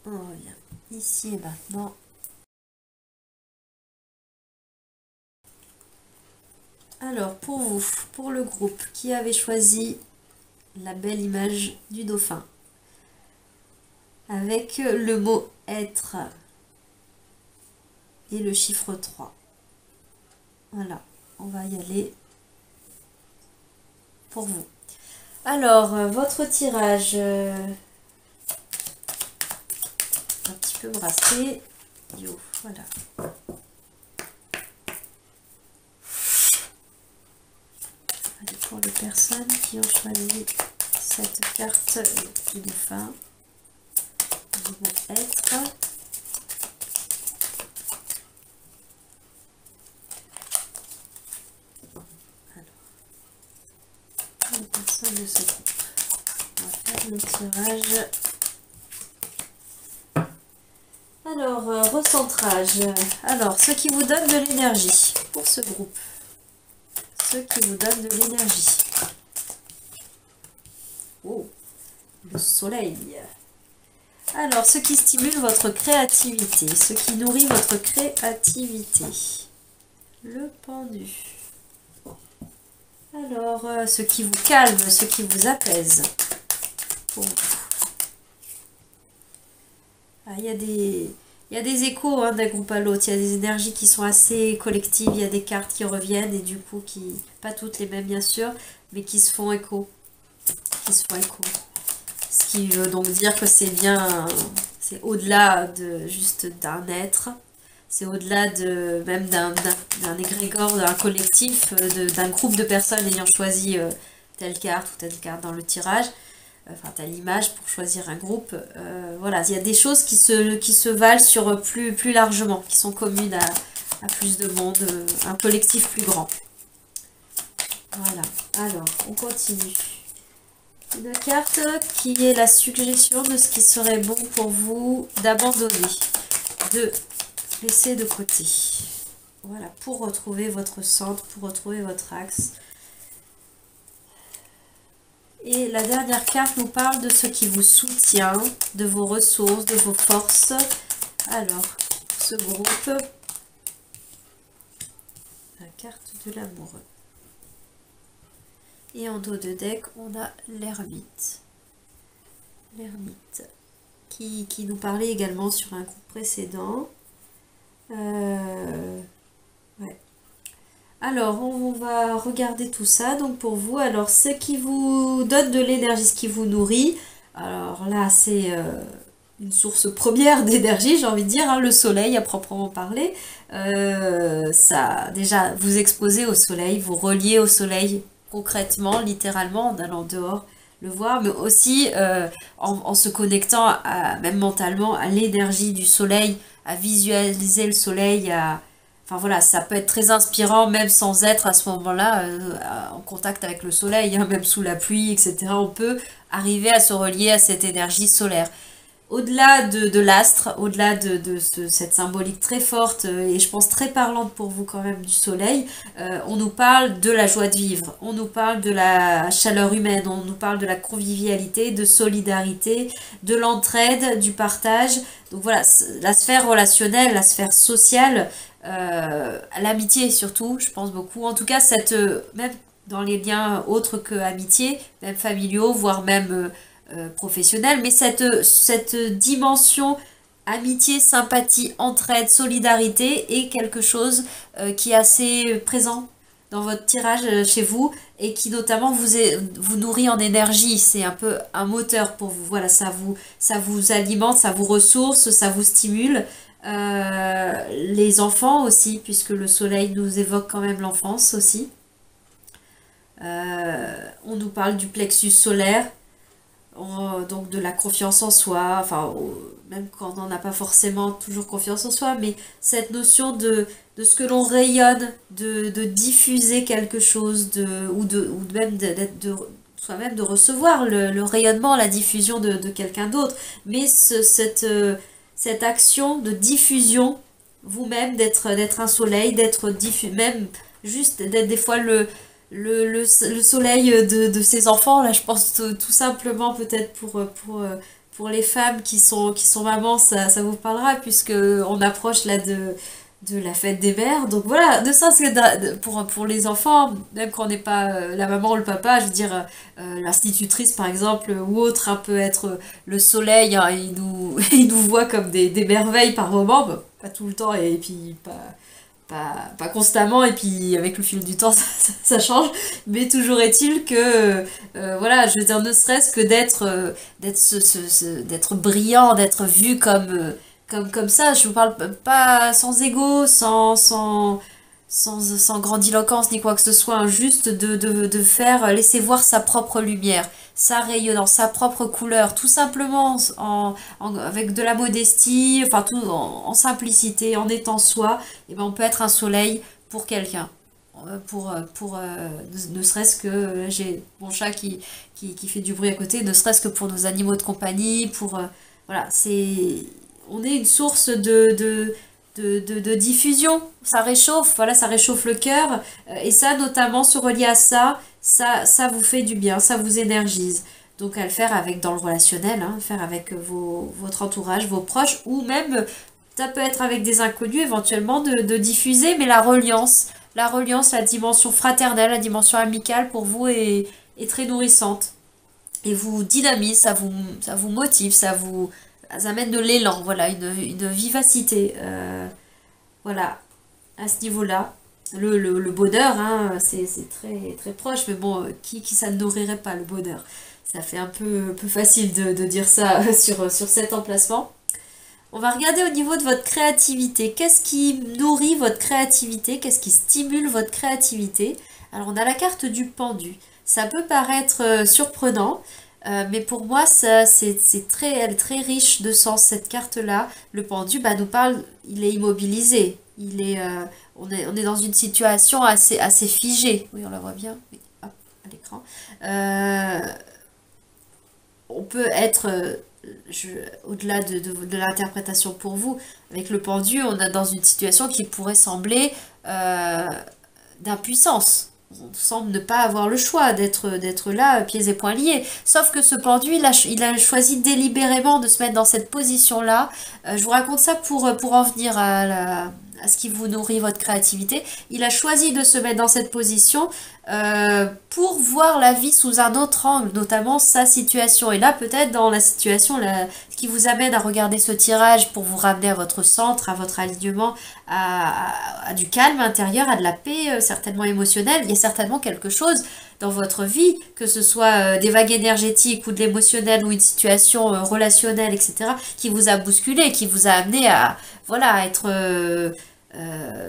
On revient ici et maintenant. Alors pour vous, pour le groupe qui avait choisi la belle image du dauphin avec le mot être et le chiffre 3. Voilà, on va y aller pour vous. Alors, votre tirage, un petit peu brassé. Yo, voilà. Allez, pour les personnes qui ont choisi cette carte du dauphin, le mot être. Les personnes de ce groupe. On va faire le tirage. Alors, recentrage. Alors, ce qui vous donne de l'énergie pour ce groupe. Ce qui vous donne de l'énergie. Oh, le soleil. Alors, ce qui stimule votre créativité. Ce qui nourrit votre créativité. Le pendu. Alors, ce qui vous calme, ce qui vous apaise. Pour vous. Ah, il y a des échos hein, d'un groupe à l'autre. Il y a des énergies qui sont assez collectives. Il y a des cartes qui reviennent et du coup, pas toutes les mêmes bien sûr, mais qui se font écho. Ce qui veut donc dire que c'est bien, c'est au-delà de juste d'un être. C'est au-delà de même d'un égrégore, d'un collectif, d'un groupe de personnes ayant choisi telle carte ou telle carte dans le tirage, enfin telle image pour choisir un groupe. Voilà, il y a des choses qui se valent sur plus largement, qui sont communes à plus de monde, un collectif plus grand. Voilà, alors on continue. Une carte qui est la suggestion de ce qui serait bon pour vous d'abandonner, de laisser de côté. Voilà, pour retrouver votre centre, pour retrouver votre axe. Et la dernière carte nous parle de ce qui vous soutient, de vos ressources, de vos forces. Alors, ce groupe, la carte de l'amour. Et en dos de deck, on a l'ermite. L'ermite, qui nous parlait également sur un groupe précédent. Ouais. Alors, on va regarder tout ça. Donc, pour vous, alors, ce qui vous donne de l'énergie, ce qui vous nourrit. Alors là, c'est une source première d'énergie, j'ai envie de dire, hein, le soleil à proprement parler. Ça, déjà, vous exposez au soleil, vous reliez au soleil concrètement, littéralement, en allant dehors le voir, mais aussi en se connectant, même mentalement, à l'énergie du soleil, à visualiser le soleil, enfin voilà, ça peut être très inspirant, même sans être à ce moment-là en contact avec le soleil, hein, même sous la pluie, etc. On peut arriver à se relier à cette énergie solaire. Au-delà de l'astre, au-delà cette symbolique très forte et je pense très parlante pour vous quand même du soleil, on nous parle de la joie de vivre, on nous parle de la chaleur humaine, on nous parle de la convivialité, de solidarité, de l'entraide, du partage. Donc voilà, la sphère relationnelle, la sphère sociale, l'amitié surtout, je pense beaucoup. En tout cas, même dans les liens autres que amitié, même familiaux, voire même professionnelle, mais cette dimension amitié, sympathie, entraide, solidarité est quelque chose qui est assez présent dans votre tirage chez vous et qui notamment vous nourrit en énergie. C'est un peu un moteur pour vous. Voilà, ça vous alimente, ça vous ressource, ça vous stimule. Les enfants aussi, puisque le soleil nous évoque quand même l'enfance aussi. On nous parle du plexus solaire, donc de la confiance en soi, enfin, même quand on n'en a pas forcément toujours confiance en soi, mais cette notion de ce que l'on rayonne, de diffuser quelque chose, ou même soi-même de recevoir le rayonnement, la diffusion de quelqu'un d'autre, mais cette action de diffusion, vous-même, d'être un soleil, d'être même juste d'être des fois le soleil de ses enfants, là je pense tout simplement peut-être pour les femmes qui sont mamans, ça vous parlera puisque on approche là de la fête des mères. Donc voilà, de ça c'est pour les enfants, même quand on n'est pas la maman ou le papa, je veux dire l'institutrice par exemple ou autre, un peut être le soleil, hein, il nous voit comme des merveilles par moment, bah, pas tout le temps et puis pas constamment, et puis avec le fil du temps ça change, mais toujours est-il que voilà, je veux dire, ne serait-ce que d'être brillant, d'être vu comme ça, je vous parle pas sans ego, sans grandiloquence ni quoi que ce soit, hein, juste de faire laisser voir sa propre lumière, sa rayonnance, sa propre couleur, tout simplement avec de la modestie, enfin tout en simplicité, en étant soi, et ben on peut être un soleil pour quelqu'un. Ne serait-ce que j'ai mon chat qui fait du bruit à côté, ne serait-ce que pour nos animaux de compagnie, voilà, on est une source de diffusion, ça réchauffe, voilà, ça réchauffe le cœur, et ça, notamment, se relier à ça vous fait du bien, ça vous énergise. Donc à le faire dans le relationnel, hein, faire avec votre entourage, vos proches, ou même, ça peut être avec des inconnus, éventuellement, de diffuser, mais la reliance, la dimension fraternelle, la dimension amicale, pour vous, est très nourrissante. Et vous dynamise, ça vous motive, ça amène de l'élan, voilà, une vivacité. Voilà, à ce niveau-là. Le bonheur, hein, c'est très, très proche, mais bon, qui ça ne nourrirait pas le bonheur? Ça fait un peu facile de dire ça sur cet emplacement. On va regarder au niveau de votre créativité. Qu'est-ce qui nourrit votre créativité? Qu'est-ce qui stimule votre créativité? Alors, on a la carte du pendu. Ça peut paraître surprenant, mais pour moi, elle est très riche de sens, cette carte-là. Le pendu nous parle, il est immobilisé. On est dans une situation assez figée. Oui, on la voit bien. Oui, hop, à l'écran. On peut être, au-delà de l'interprétation pour vous, avec le pendu, on est dans une situation qui pourrait sembler d'impuissance. On semble ne pas avoir le choix d'être là, pieds et poings liés. Sauf que ce pendu, il a choisi délibérément de se mettre dans cette position-là. Je vous raconte ça pour en venir à ce qui vous nourrit votre créativité. Il a choisi de se mettre dans cette position pour voir la vie sous un autre angle, notamment sa situation. Et là, peut-être dans la situation, ce qui vous amène à regarder ce tirage pour vous ramener à votre centre, à votre alignement, à du calme intérieur, à de la paix, certainement émotionnelle. Il y a certainement quelque chose dans votre vie, que ce soit des vagues énergétiques ou de l'émotionnel ou une situation relationnelle, etc., qui vous a bousculé, qui vous a amené à, voilà, à être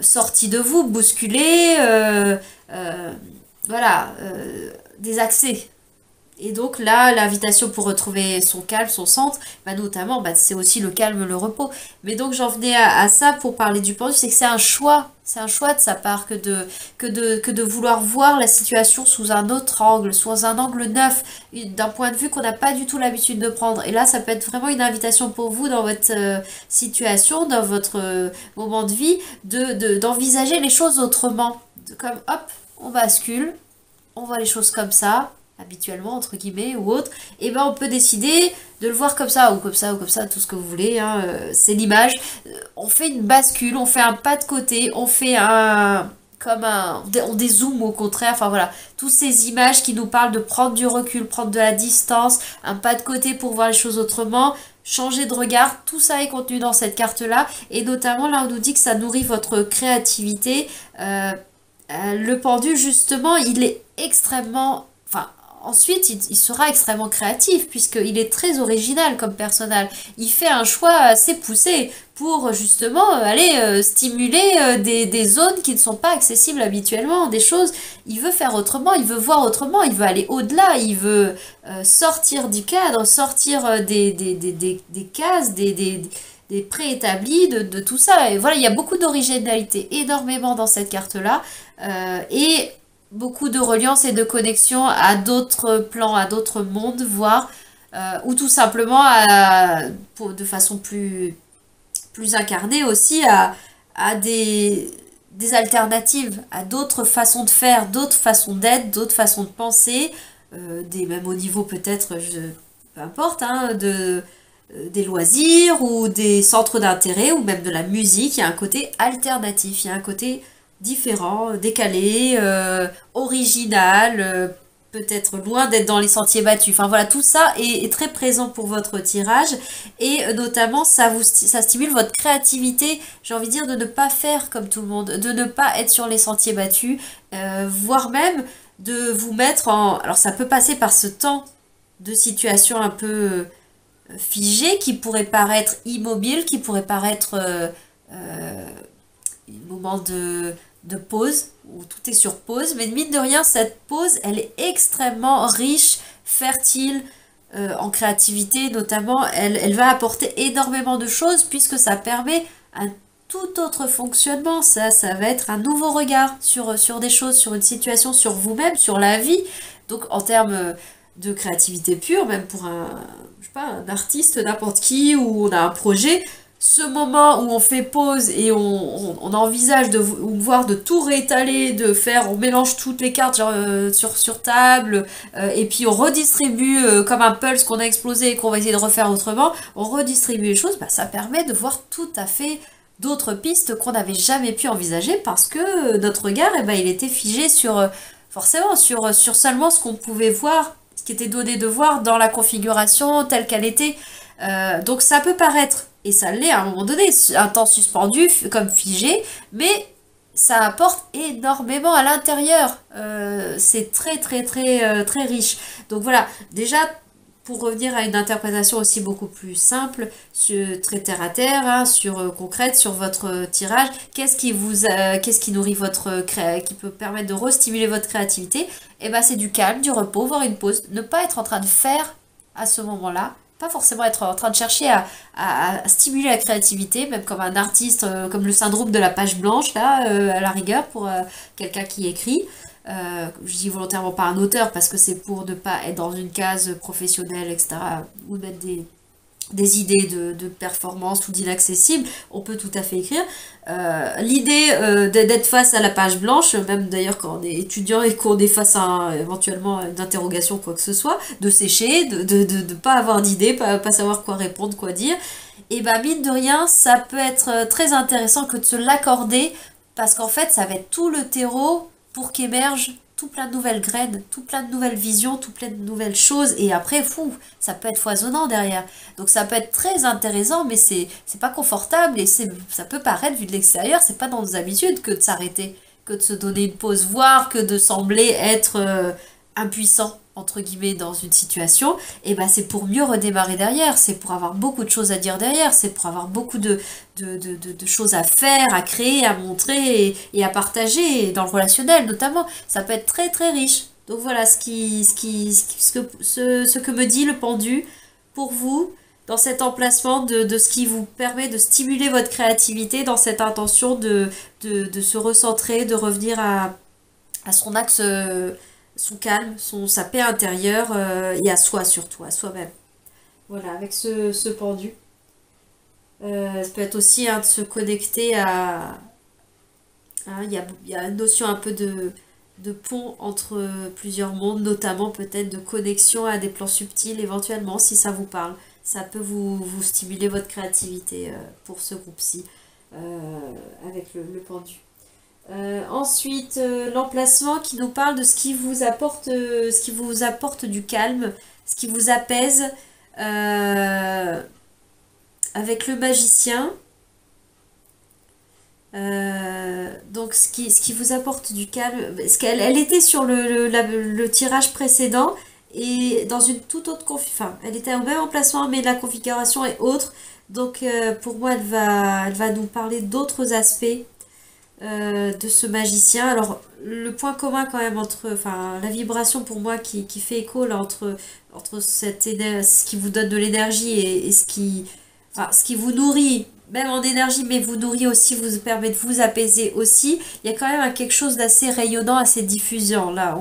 sorti de vous, bousculé, voilà, désaxé. Et donc là, l'invitation pour retrouver son calme, son centre, bah notamment, bah c'est aussi le calme, le repos. Mais donc j'en venais à ça pour parler du pendu, c'est que c'est un choix. C'est un choix de sa part que de vouloir voir la situation sous un autre angle, sous un angle neuf, d'un point de vue qu'on n'a pas du tout l'habitude de prendre. Et là, ça peut être vraiment une invitation pour vous dans votre situation, dans votre moment de vie, d'envisager les choses autrement. Comme hop, on bascule, on voit les choses comme ça, habituellement, entre guillemets, ou autre, et ben on peut décider de le voir comme ça, ou comme ça, ou comme ça, tout ce que vous voulez, hein, c'est l'image. On fait une bascule, on fait un pas de côté, on fait un... comme un... on dézoome au contraire, enfin voilà, toutes ces images qui nous parlent de prendre du recul, prendre de la distance, un pas de côté pour voir les choses autrement, changer de regard, tout ça est contenu dans cette carte-là, et notamment là on nous dit que ça nourrit votre créativité. Le pendu, justement, il est extrêmement... Enfin, ensuite, il sera extrêmement créatif, puisqu'il est très original comme personnage. Il fait un choix assez poussé pour, justement, aller stimuler des zones qui ne sont pas accessibles habituellement, des choses... Il veut faire autrement, il veut voir autrement, il veut aller au-delà, il veut sortir du cadre, sortir des cases, des préétablis, de tout ça. Et voilà, il y a beaucoup d'originalité, énormément dans cette carte-là. Et beaucoup de reliance et de connexion à d'autres plans, à d'autres mondes, voire, ou tout simplement de façon plus incarnée aussi à des alternatives, à d'autres façons de faire, d'autres façons d'être, d'autres façons de penser, même au niveau peut-être, peu importe, hein, des loisirs ou des centres d'intérêt ou même de la musique. Il y a un côté alternatif, il y a un côté différent, décalé, original, peut-être loin d'être dans les sentiers battus. Enfin voilà, tout ça est très présent pour votre tirage et notamment ça stimule votre créativité, j'ai envie de dire de ne pas faire comme tout le monde, de ne pas être sur les sentiers battus, voire même de vous mettre en... Alors ça peut passer par ce temps de situation un peu figé qui pourrait paraître immobile, qui pourrait paraître un moment de pause, où tout est sur pause, mais mine de rien, cette pause, elle est extrêmement riche, fertile, en créativité notamment, elle va apporter énormément de choses, puisque ça permet un tout autre fonctionnement, ça va être un nouveau regard sur des choses, sur une situation, sur vous-même, sur la vie, donc en termes de créativité pure, même pour je sais pas, un artiste, n'importe qui, où on a un projet, ce moment où on fait pause et on envisage de voir de tout réétaler, on mélange toutes les cartes genre, sur table, et puis on redistribue comme un pulse qu'on a explosé et qu'on va essayer de refaire autrement, on redistribue les choses, bah, ça permet de voir tout à fait d'autres pistes qu'on n'avait jamais pu envisager parce que notre regard, eh ben, il était figé forcément sur seulement ce qu'on pouvait voir, ce qui était donné de voir dans la configuration telle qu'elle était. Donc ça peut paraître, et ça l'est à un moment donné, un temps suspendu comme figé, mais ça apporte énormément à l'intérieur. C'est très très très très riche. Donc voilà, déjà pour revenir à une interprétation aussi beaucoup plus simple, très terre à terre, hein, concrète, sur votre tirage, qu'est-ce qui nourrit qui peut permettre de restimuler votre créativité? Et ben c'est du calme, du repos, voire une pause, ne pas être en train de faire à ce moment-là. Pas forcément être en train de chercher à stimuler la créativité, même comme un artiste, comme le syndrome de la page blanche, là, à la rigueur, pour quelqu'un qui écrit. Je dis volontairement pas un auteur, parce que c'est pour ne pas être dans une case professionnelle, etc., ou mettre des idées de performance ou d'inaccessible, on peut tout à fait écrire. L'idée d'être face à la page blanche, même d'ailleurs quand on est étudiant et qu'on est face à éventuellement une interrogation, quoi que ce soit, de sécher, de pas avoir d'idée, pas savoir quoi répondre, quoi dire, et bah mine de rien, ça peut être très intéressant que de se l'accorder, parce qu'en fait ça va être tout le terreau pour qu'émerge tout plein de nouvelles graines, tout plein de nouvelles visions, tout plein de nouvelles choses. Et après, fou, ça peut être foisonnant derrière. Donc ça peut être très intéressant, mais c'est pas confortable et ça peut paraître, vu de l'extérieur, c'est pas dans nos habitudes que de s'arrêter, que de se donner une pause, voire que de sembler être impuissant, entre guillemets, dans une situation. Et ben c'est pour mieux redémarrer derrière, c'est pour avoir beaucoup de choses à dire derrière, c'est pour avoir beaucoup de choses à faire, à créer, à montrer et à partager, dans le relationnel notamment. Ça peut être très très riche. Donc voilà ce que me dit le pendu pour vous dans cet emplacement de ce qui vous permet de stimuler votre créativité dans cette intention de se recentrer, de revenir à son axe, son calme, sa paix intérieure et à soi surtout, à soi-même. Voilà, avec ce pendu. Ça peut être aussi de se connecter à... Il y a une notion un peu de pont entre plusieurs mondes, notamment peut-être de connexion à des plans subtils éventuellement, si ça vous parle. Ça peut vous stimuler votre créativité pour ce groupe-ci, avec le pendu. Ensuite, l'emplacement qui nous parle de ce qui vous apporte du calme, ce qui vous apaise, avec le magicien. Donc ce qui vous apporte du calme, parce qu'elle était sur le tirage précédent et dans une toute autre configuration, enfin elle était au même emplacement mais la configuration est autre, donc pour moi elle va nous parler d'autres aspects de ce magicien. Alors le point commun quand même entre, enfin la vibration pour moi qui fait écho là entre ce qui vous donne de l'énergie et ce qui vous nourrit même en énergie, mais vous nourrit aussi, vous permet de vous apaiser aussi. Il y a quand même quelque chose d'assez rayonnant, assez diffusant. Là,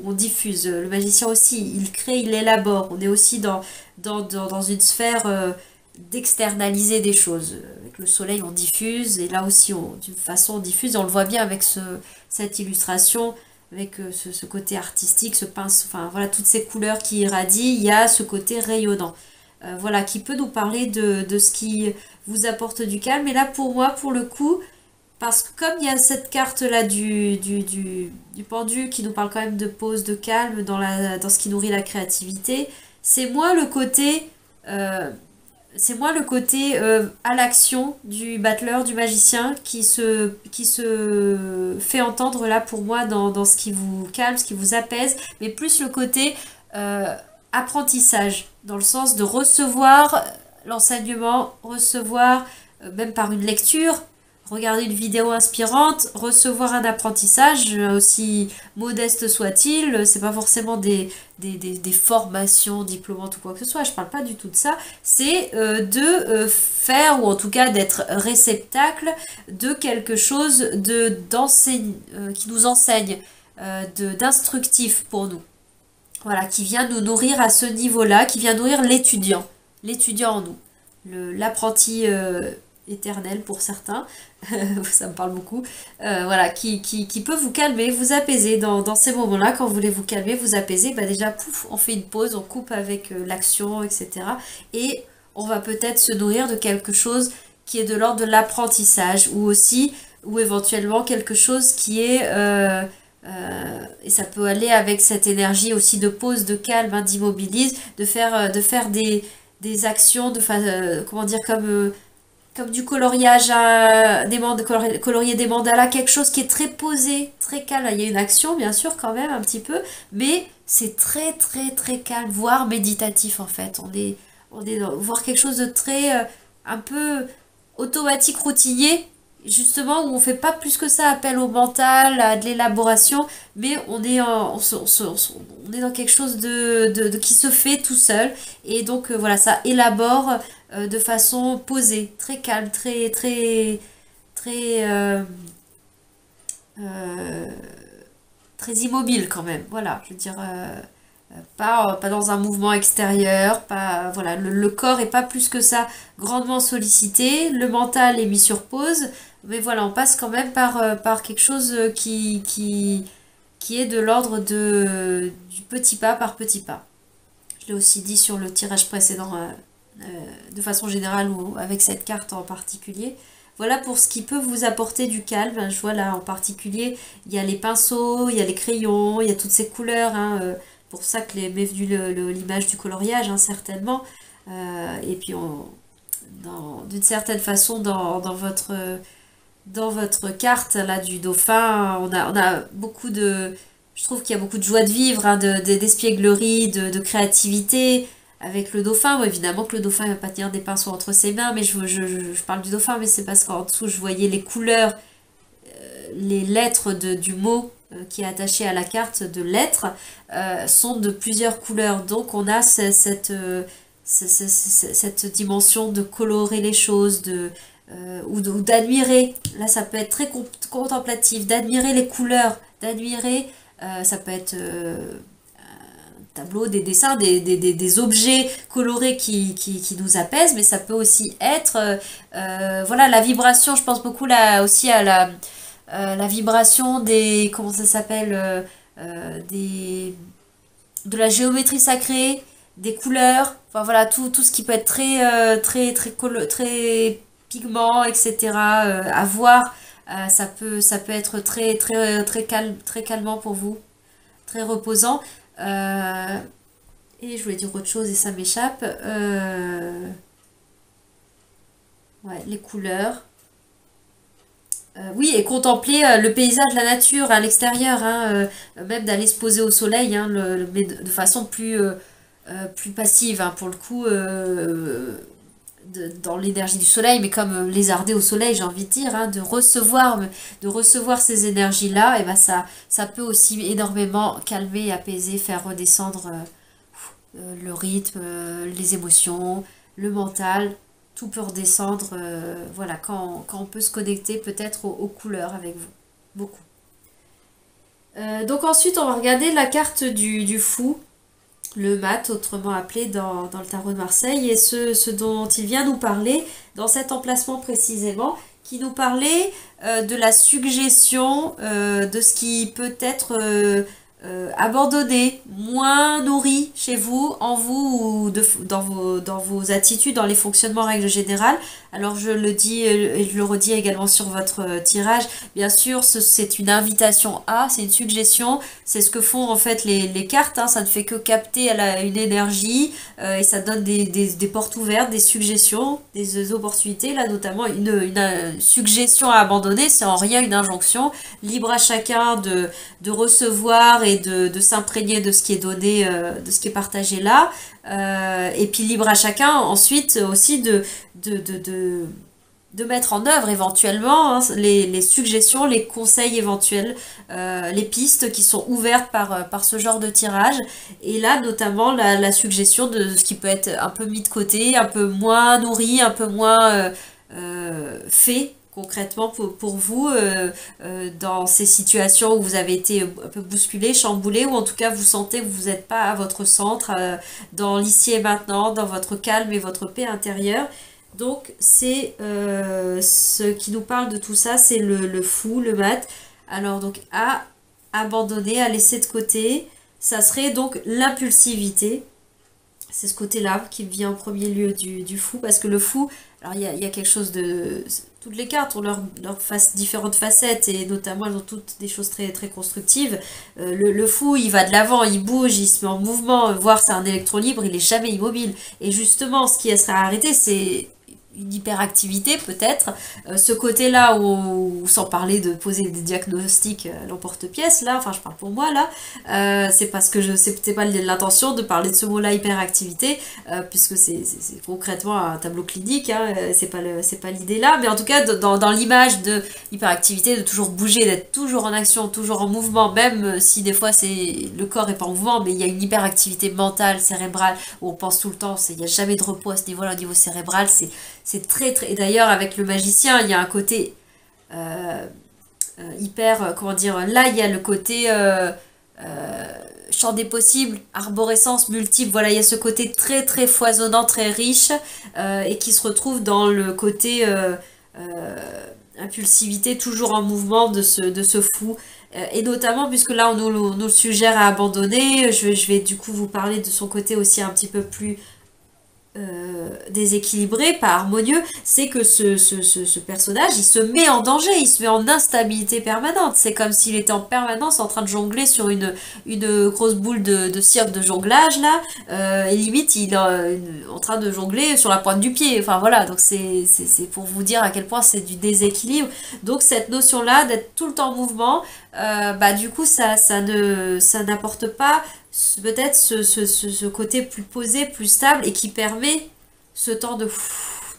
on diffuse. Le magicien aussi, il crée, il élabore. On est aussi dans une sphère d'externaliser des choses. Avec le soleil, on diffuse, et là aussi, d'une façon, on diffuse. On le voit bien avec cette illustration, avec ce côté artistique, ce pince, enfin voilà, toutes ces couleurs qui irradient. Il y a ce côté rayonnant. Voilà, qui peut nous parler de ce qui vous apporte du calme. Et là, pour moi, pour le coup, parce que comme il y a cette carte-là du pendu qui nous parle quand même de pause, de calme dans ce qui nourrit la créativité, c'est moins le côté, à l'action du battleur, du magicien, qui se fait entendre là pour moi dans ce qui vous calme, ce qui vous apaise, mais plus le côté apprentissage, dans le sens de recevoir l'enseignement, recevoir même par une lecture, regarder une vidéo inspirante, recevoir un apprentissage, aussi modeste soit-il. C'est pas forcément des formations diplômantes ou quoi que ce soit, je parle pas du tout de ça. C'est de faire, ou en tout cas d'être réceptacle de quelque chose qui nous enseigne, d'instructif pour nous. Voilà, qui vient nous nourrir à ce niveau-là, qui vient nourrir l'étudiant en nous, l'apprenti éternel pour certains, ça me parle beaucoup, voilà, qui peut vous calmer, vous apaiser dans ces moments-là. Quand vous voulez vous calmer, vous apaiser, bah déjà, pouf, on fait une pause, on coupe avec l'action, etc. Et on va peut-être se nourrir de quelque chose qui est de l'ordre de l'apprentissage, ou éventuellement quelque chose qui est... et ça peut aller avec cette énergie aussi de pause, de calme, d'immobilise, de faire des actions, comment dire, comme du coloriage, colorier des mandalas, quelque chose qui est très posé, très calme. Il y a une action, bien sûr, quand même, un petit peu, mais c'est très, très, très calme, voire méditatif, en fait. On est voir quelque chose de très, un peu automatique, routinier, justement, où on fait pas plus que ça appel au mental, à de l'élaboration, mais on est dans quelque chose qui se fait tout seul, et donc voilà, ça élabore de façon posée, très calme, très très très très immobile quand même. Voilà, je veux dire, pas dans un mouvement extérieur, pas, voilà, le corps est pas plus que ça grandement sollicité, le mental est mis sur pause, mais voilà, on passe quand même par quelque chose qui est de l'ordre du petit pas par petit pas. Je l'ai aussi dit sur le tirage précédent, de façon générale ou avec cette carte en particulier. Voilà pour ce qui peut vous apporter du calme. Je vois là en particulier, il y a les pinceaux, il y a les crayons, il y a toutes ces couleurs. Hein, pour ça que m'est venue l'image du coloriage, hein, certainement. Et puis, d'une certaine façon, dans votre carte là du dauphin, on a beaucoup de... Je trouve qu'il y a beaucoup de joie de vivre, hein, d'espièglerie, de créativité. Avec le dauphin, bon, évidemment que le dauphin ne va pas tenir des pinceaux entre ses mains, mais je parle du dauphin, mais c'est parce qu'en dessous, je voyais les couleurs, les lettres du mot qui est attaché à la carte de lettres sont de plusieurs couleurs. Donc on a cette dimension de colorer les choses, ou d'admirer. Là, ça peut être très contemplatif, d'admirer les couleurs, d'admirer, ça peut être tableaux, des dessins, des objets colorés qui nous apaisent, mais ça peut aussi être voilà, la vibration. Je pense beaucoup là aussi à la vibration des, comment ça s'appelle, de la géométrie sacrée, des couleurs, enfin voilà, tout ce qui peut être très pigment, etc. À voir, ça peut être très calmant pour vous, très reposant. Et je voulais dire autre chose et ça m'échappe. Ouais, les couleurs. Oui, et contempler le paysage, la nature à l'extérieur, hein, même d'aller se poser au soleil, hein, mais de façon plus passive, hein, pour le coup, dans l'énergie du soleil, mais comme lézarder au soleil, j'ai envie de dire, hein, de recevoir ces énergies-là, et ben ça peut aussi énormément calmer, apaiser, faire redescendre le rythme, les émotions, le mental. Tout peut redescendre, voilà, quand on peut se connecter peut-être aux couleurs avec vous. Beaucoup. Donc ensuite, on va regarder la carte du fou, le mat, autrement appelé dans le tarot de Marseille, et ce dont il vient nous parler dans cet emplacement précisément, qui nous parlait de la suggestion de ce qui peut être abandonné, moins nourri chez vous, en vous, ou dans vos attitudes, dans les fonctionnements en règle générale. Alors je le dis et je le redis également sur votre tirage, bien sûr c'est une invitation à, c'est une suggestion, c'est ce que font en fait les cartes, hein, ça ne fait que capter une énergie et ça donne des portes ouvertes, des suggestions, des opportunités, là notamment une suggestion à abandonner, c'est en rien une injonction, libre à chacun de recevoir et de s'imprégner de ce qui est donné, de ce qui est partagé là, et puis libre à chacun ensuite aussi de mettre en œuvre éventuellement, hein, les suggestions, les conseils éventuels, les pistes qui sont ouvertes par ce genre de tirage. Et là, notamment, la suggestion de ce qui peut être un peu mis de côté, un peu moins nourri, un peu moins fait concrètement pour vous dans ces situations où vous avez été un peu bousculé, chamboulé, ou en tout cas vous sentez que vous n'êtes pas à votre centre, dans l'ici et maintenant, dans votre calme et votre paix intérieure. Donc c'est ce qui nous parle de tout ça, c'est le fou, le mat. Alors donc à abandonner, à laisser de côté, ça serait donc l'impulsivité. C'est ce côté-là qui vient en premier lieu du fou, parce que le fou, alors il y a quelque chose de... Toutes les cartes ont leurs différentes facettes, et notamment elles ont toutes des choses très constructives. Le fou, il va de l'avant, il bouge, il se met en mouvement, voire c'est un électron libre, il est jamais immobile. Et justement, ce qui serait arrêté, c'est une hyperactivité peut-être, ce côté-là où, sans parler de poser des diagnostics à l'emporte-pièce, là, enfin je parle pour moi là, c'est parce que c'est pas l'intention de parler de ce mot-là, hyperactivité, puisque c'est concrètement un tableau clinique, hein, c'est pas l'idée là, mais en tout cas dans l'image de hyperactivité, de toujours bouger, d'être toujours en action, toujours en mouvement, même si des fois le corps est pas en mouvement, mais il y a une hyperactivité mentale, cérébrale, où on pense tout le temps, il n'y a jamais de repos à ce niveau-là, au niveau cérébral, c'est très. Et d'ailleurs, avec le magicien, il y a un côté hyper. Comment dire. Là, il y a le côté champ des possibles, arborescence multiple. Voilà, il y a ce côté très foisonnant, très riche, et qui se retrouve dans le côté impulsivité, toujours en mouvement de ce fou. Et notamment, puisque là, on nous le suggère à abandonner, je vais du coup vous parler de son côté aussi un petit peu plus déséquilibré, pas harmonieux, c'est que ce personnage, il se met en danger, il se met en instabilité permanente. C'est comme s'il était en permanence en train de jongler sur une grosse boule de cirque de jonglage, là, et limite, il est en train de jongler sur la pointe du pied. Enfin, voilà, donc c'est pour vous dire à quel point c'est du déséquilibre. Donc, cette notion-là d'être tout le temps en mouvement, bah, du coup, ça n'apporte pas peut-être ce côté plus posé, plus stable et qui permet ce temps de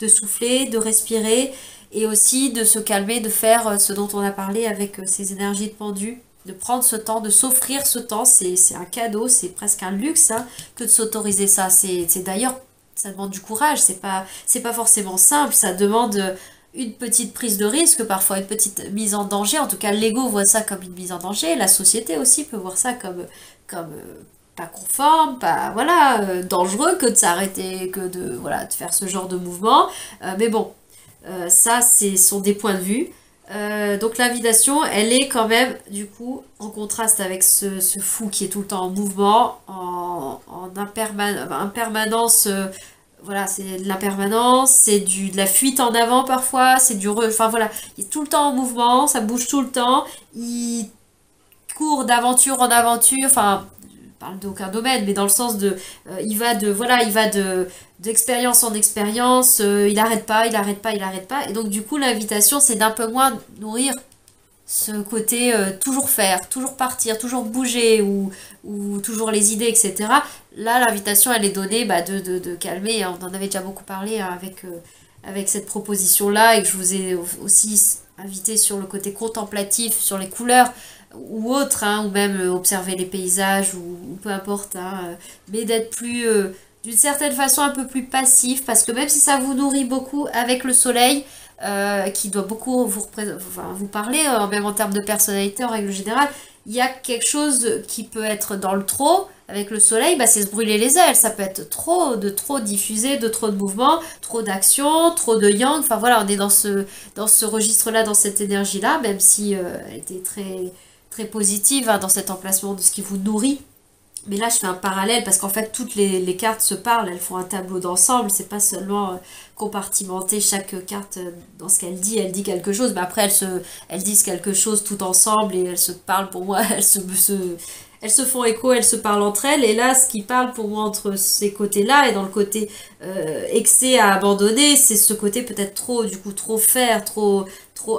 souffler, de respirer et aussi de se calmer, de faire ce dont on a parlé avec ces énergies de pendu, de prendre ce temps, de s'offrir ce temps, c'est un cadeau, c'est presque un luxe hein, que de s'autoriser ça. C'est d'ailleurs, ça demande du courage, c'est pas forcément simple, ça demande une petite prise de risque, parfois une petite mise en danger. En tout cas, l'ego voit ça comme une mise en danger. La société aussi peut voir ça comme pas conforme, pas voilà, dangereux que de s'arrêter, que de voilà, de faire ce genre de mouvement. Mais bon, ça, ce sont des points de vue. Donc l'invitation, elle est quand même du coup en contraste avec ce fou qui est tout le temps en mouvement, en impermanence. Voilà, c'est de l'impermanence, c'est de la fuite en avant parfois, c'est enfin voilà, il est tout le temps en mouvement, ça bouge tout le temps, il court d'aventure en aventure, enfin, je parle d'aucun domaine, mais dans le sens de, il va d'expérience en expérience, il arrête pas, il arrête pas, il arrête pas, et donc du coup l'invitation c'est d'un peu moins nourrir ce côté toujours faire, toujours partir, toujours bouger ou toujours les idées, etc. Là, l'invitation, elle est donnée bah, de calmer. On en avait déjà beaucoup parlé hein, avec cette proposition-là et que je vous ai aussi invité sur le côté contemplatif, sur les couleurs ou autres, hein, ou même observer les paysages ou peu importe, hein, mais d'être plus, d'une certaine façon, un peu plus passif parce que même si ça vous nourrit beaucoup avec le soleil, qui doit beaucoup vous parler, même en termes de personnalité en règle générale, il y a quelque chose qui peut être dans le trop, avec le soleil, bah, c'est se brûler les ailes, ça peut être trop diffusé, de trop de mouvement, trop d'action, trop de yang, enfin voilà, on est dans ce registre-là, dans cette énergie-là, même si elle était très, très positive hein, dans cet emplacement de ce qui vous nourrit. Mais là, je fais un parallèle parce qu'en fait, toutes les cartes se parlent, elles font un tableau d'ensemble. C'est pas seulement compartimenter chaque carte dans ce qu'elle dit quelque chose. Mais après, elles disent quelque chose tout ensemble et elles se parlent pour moi. Elles se font écho, elles se parlent entre elles. Et là, ce qui parle pour moi entre ces côtés-là et dans le côté excès à abandonner, c'est ce côté peut-être trop, du coup, trop faire, trop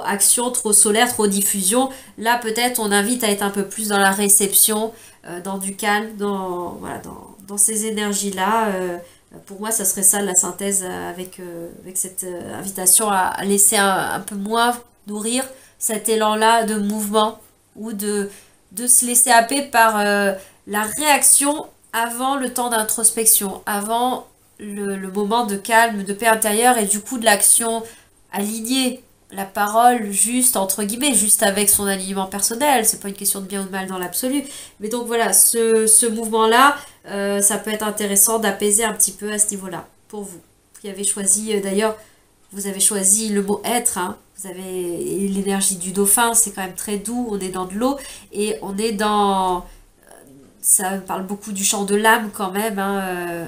action, trop solaire, trop diffusion. Là, peut-être, on invite à être un peu plus dans la réception, dans du calme, voilà, dans ces énergies-là. Pour moi, ça serait ça la synthèse avec cette invitation à laisser un peu moins nourrir cet élan-là de mouvement ou de se laisser happer par la réaction avant le temps d'introspection, avant le moment de calme, de paix intérieure et du coup de l'action alignée, la parole juste, entre guillemets, juste avec son alignement personnel. C'est pas une question de bien ou de mal dans l'absolu. Mais donc voilà, ce mouvement-là, ça peut être intéressant d'apaiser un petit peu à ce niveau-là, pour vous. Qui avez choisi, d'ailleurs, vous avez choisi le mot être, hein. Vous avez l'énergie du dauphin, c'est quand même très doux, on est dans de l'eau, et on est dans... Ça parle beaucoup du chant de l'âme quand même, hein,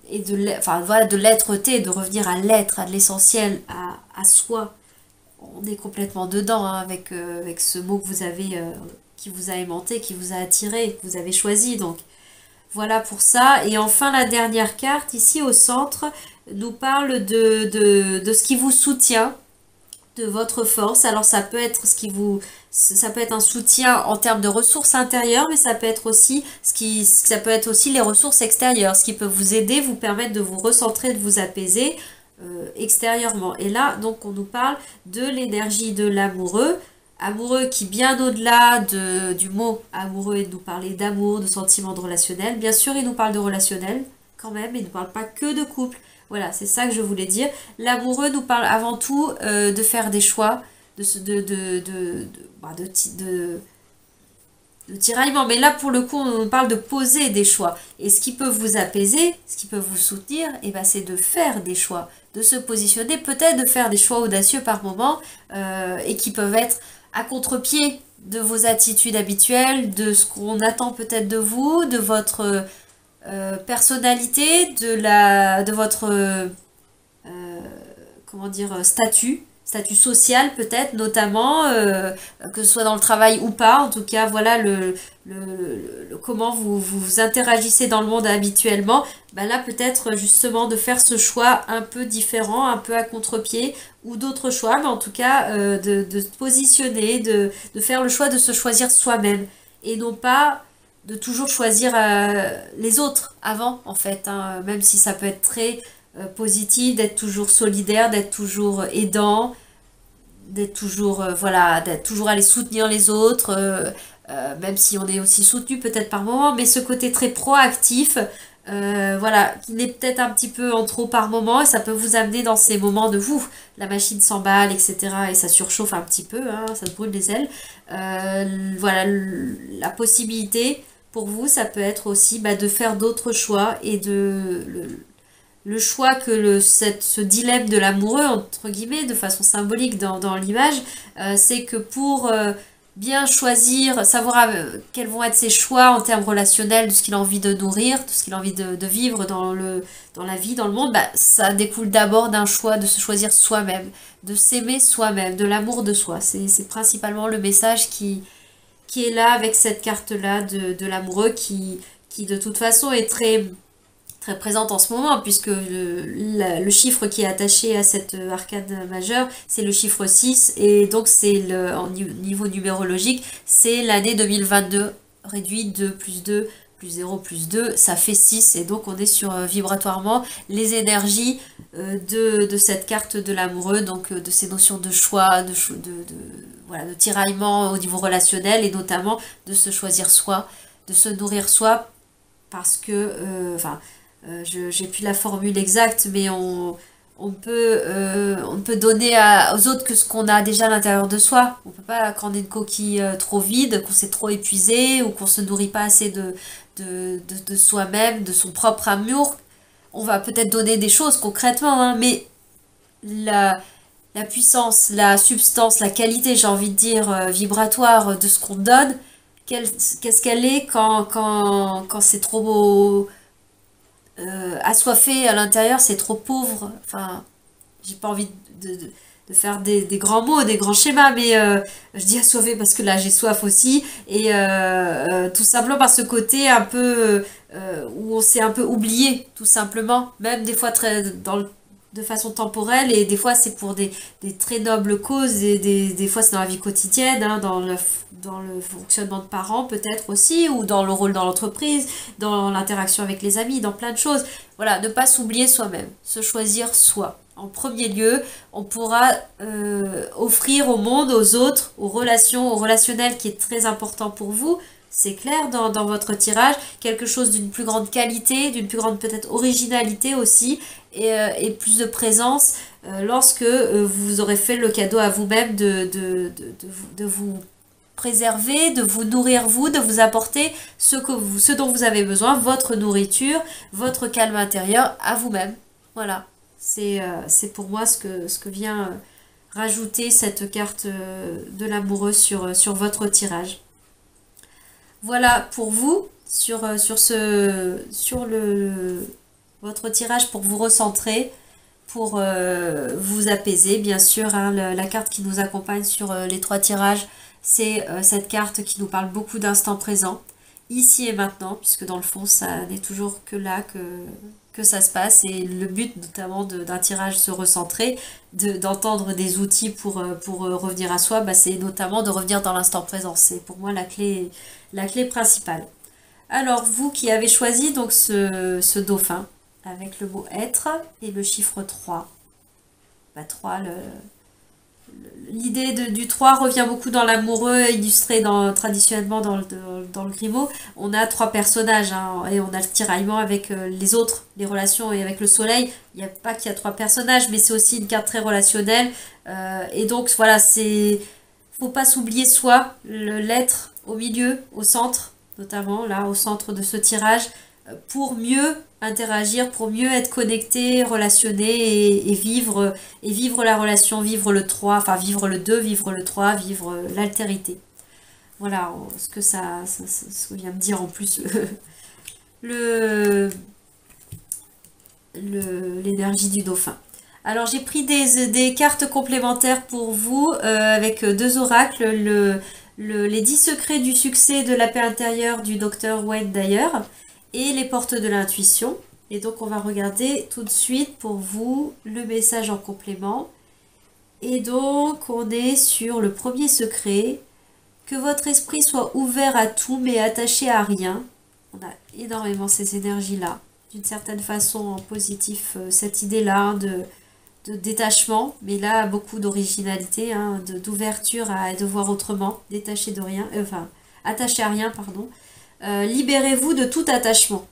et enfin, voilà, de l'être-té, de revenir à l'être, à l'essentiel, à soi. On est complètement dedans hein, avec ce mot que vous avez, qui vous a aimanté, qui vous a attiré, que vous avez choisi. Donc voilà pour ça. Et enfin, la dernière carte, ici au centre, nous parle de ce qui vous soutient, de votre force. Alors ça peut être ça peut être un soutien en termes de ressources intérieures, mais ça peut être aussi ça peut être aussi les ressources extérieures, ce qui peut vous aider, vous permettre de vous recentrer, de vous apaiser extérieurement. Et là, donc, on nous parle de l'énergie de l'amoureux, amoureux qui bien au-delà du mot amoureux et de nous parler d'amour, de sentiments de relationnel. Bien sûr, il nous parle de relationnel quand même, il ne parle pas que de couple. Voilà, c'est ça que je voulais dire. L'amoureux nous parle avant tout de faire des choix, de tiraillement. Mais là, pour le coup, on parle de poser des choix. Et ce qui peut vous apaiser, ce qui peut vous soutenir, eh ben, c'est de faire des choix, de se positionner, peut-être de faire des choix audacieux par moment, et qui peuvent être à contre-pied de vos attitudes habituelles, de ce qu'on attend peut-être de vous, de votre personnalité, de votre comment dire, statut social peut-être notamment, que ce soit dans le travail ou pas. En tout cas, voilà comment vous interagissez dans le monde habituellement. Ben là, peut-être justement de faire ce choix un peu différent, un peu à contre-pied, ou d'autres choix, mais en tout cas de se positionner, de faire le choix de se choisir soi-même, et non pas de toujours choisir les autres avant, en fait, hein, même si ça peut être très positif, d'être toujours solidaire, d'être toujours aidant, d'être toujours, voilà, d'être toujours aller soutenir les autres, même si on est aussi soutenu peut-être par moment, mais ce côté très proactif, voilà, qui n'est peut-être un petit peu en trop par moment, et ça peut vous amener dans ces moments de vous, la machine s'emballe, etc., et ça surchauffe un petit peu, hein, ça se brûle les ailes. Voilà, la possibilité pour vous, ça peut être aussi bah, de faire d'autres choix, et le choix que ce dilemme de l'amoureux, entre guillemets, de façon symbolique dans l'image, c'est que pour bien choisir, savoir quels vont être ses choix en termes relationnels, de ce qu'il a envie de nourrir, de ce qu'il a envie de vivre dans la vie, dans le monde, bah, ça découle d'abord d'un choix de se choisir soi-même, de s'aimer soi-même, de l'amour de soi. C'est principalement le message qui est là avec cette carte-là de l'amoureux qui de toute façon est très présente en ce moment, puisque le chiffre qui est attaché à cette arcane majeure, c'est le chiffre 6, et donc c'est niveau numérologique, c'est l'année 2022, réduit 2 plus 2 plus 0 plus 2, ça fait 6, et donc on est sur vibratoirement les énergies de cette carte de l'amoureux, donc de ces notions de choix, voilà, de tiraillement au niveau relationnel, et notamment de se choisir soi, de se nourrir soi, parce que, enfin, j'ai plus la formule exacte, mais on ne peut donner aux autres que ce qu'on a déjà à l'intérieur de soi. On peut pas, quand on est une coquille trop vide, qu'on s'est trop épuisé, ou qu'on se nourrit pas assez de soi-même, de son propre amour, on va peut-être donner des choses concrètement, hein, mais la puissance, la substance, la qualité, j'ai envie de dire, vibratoire de ce qu'on donne, qu'est-ce qu'elle est quand c'est trop assoiffé à l'intérieur, c'est trop pauvre. Enfin, j'ai pas envie de faire des grands mots, des grands schémas, mais je dis assoiffé parce que là j'ai soif aussi, et tout simplement par ce côté un peu où on s'est un peu oublié, tout simplement, même des fois de façon temporelle, et des fois c'est pour des très nobles causes, et des fois c'est dans la vie quotidienne, hein, dans le fonctionnement de parents peut-être aussi, ou dans le rôle dans l'entreprise, dans l'interaction avec les amis, dans plein de choses. Voilà, ne pas s'oublier soi-même, se choisir soi. En premier lieu, on pourra offrir au monde, aux autres, aux relations, au relationnel qui est très important pour vous, c'est clair dans votre tirage, quelque chose d'une plus grande qualité, d'une plus grande peut-être originalité aussi, et plus de présence lorsque vous aurez fait le cadeau à vous-même de vous préserver, de vous nourrir vous, de vous apporter ce dont vous avez besoin, votre nourriture, votre calme intérieur à vous-même. Voilà, c'est pour moi ce que vient rajouter cette carte de l'amoureux sur votre tirage. Voilà pour vous votre tirage, pour vous recentrer, pour vous apaiser, bien sûr, hein, la carte qui nous accompagne sur les 3 tirages, c'est cette carte qui nous parle beaucoup d'instant présent, ici et maintenant, puisque dans le fond, ça n'est toujours que là que ça se passe, et le but notamment d'un tirage se recentrer, d'entendre des outils pour revenir à soi, bah, c'est notamment de revenir dans l'instant présent. C'est pour moi la clé principale. Alors, vous qui avez choisi donc ce dauphin, avec le mot être et le chiffre 3. Bah, 3, l'idée du 3 revient beaucoup dans l'amoureux, illustré traditionnellement dans le Grimaud. On a 3 personnages, hein, et on a le tiraillement avec les autres, les relations, et avec le soleil. Il n'y a pas qu'il y a 3 personnages, mais c'est aussi une carte très relationnelle. Et donc voilà, faut pas s'oublier soi, l'être au milieu, au centre, notamment là, au centre de ce tirage, pour mieux interagir, pour mieux être connecté, relationné, et vivre la relation, vivre le 3, enfin vivre le 2, vivre le 3, vivre l'altérité. Voilà ce que ça vient me dire en plus l'énergie du dauphin. Alors j'ai pris des cartes complémentaires pour vous avec deux oracles, les 10 secrets du succès de la paix intérieure du docteur Wayne Dyer et les portes de l'intuition. Et donc on va regarder tout de suite pour vous le message en complément. Et donc on est sur le premier secret, que votre esprit soit ouvert à tout mais attaché à rien. On a énormément ces énergies-là, d'une certaine façon en positif, cette idée-là hein, de détachement, mais là beaucoup d'originalité, hein, d'ouverture à de voir autrement, détaché de rien, enfin attaché à rien, pardon. Libérez-vous de tout attachement.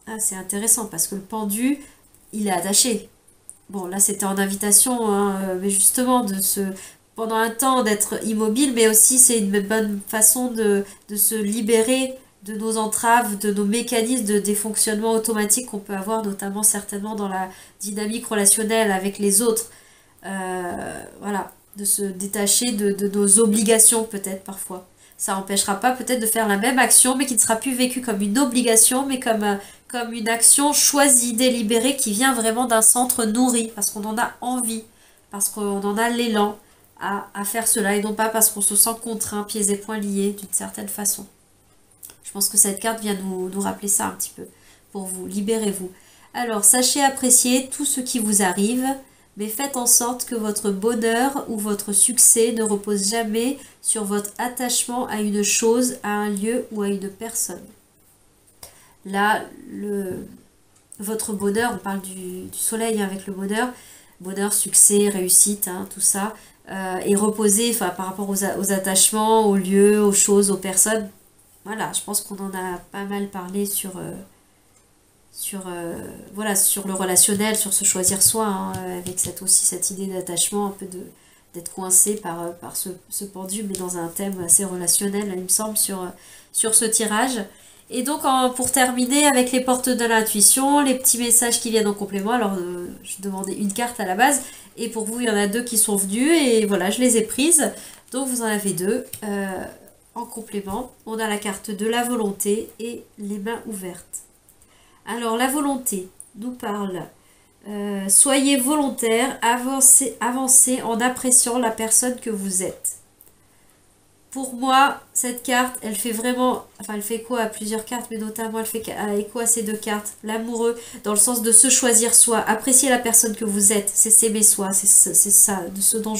Ah, c'est intéressant parce que le pendu, il est attaché. Bon, là c'était en invitation, hein, mais justement pendant un temps d'être immobile, mais aussi c'est une bonne façon de se libérer de nos entraves, de nos mécanismes des fonctionnements automatiques qu'on peut avoir, notamment certainement dans la dynamique relationnelle avec les autres. Voilà, de se détacher de nos obligations peut-être parfois. Ça n'empêchera pas peut-être de faire la même action, mais qui ne sera plus vécue comme une obligation, mais comme une action choisie, délibérée, qui vient vraiment d'un centre nourri, parce qu'on en a envie, parce qu'on en a l'élan à faire cela, et non pas parce qu'on se sent contraint, pieds et poings liés, d'une certaine façon. Je pense que cette carte vient nous rappeler ça un petit peu. Pour vous, libérez-vous. Alors, sachez apprécier tout ce qui vous arrive, mais faites en sorte que votre bonheur ou votre succès ne repose jamais sur votre attachement à une chose, à un lieu ou à une personne. Là, votre bonheur, on parle du soleil hein, avec le bonheur, succès, réussite, hein, tout ça, est reposé par rapport aux attachements, aux lieux, aux choses, aux personnes. Voilà, je pense qu'on en a pas mal parlé voilà, sur le relationnel, sur se choisir soi, hein, avec aussi cette idée d'attachement, un peu d'être coincé par ce pendu, mais dans un thème assez relationnel, il me semble, sur ce tirage. Et donc, pour terminer avec les portes de l'intuition, les petits messages qui viennent en complément. Alors, je demandais une carte à la base, et pour vous, il y en a deux qui sont venus, et voilà, je les ai prises. Donc, vous en avez deux. En complément, on a la carte de la volonté et les mains ouvertes. Alors, la volonté nous parle, soyez volontaire, avancez en appréciant la personne que vous êtes. Pour moi, cette carte, elle fait vraiment, enfin elle fait écho à plusieurs cartes, mais notamment elle fait écho à ces deux cartes. L'amoureux, dans le sens de se choisir soi, apprécier la personne que vous êtes, c'est s'aimer soi, c'est ça, de ce dont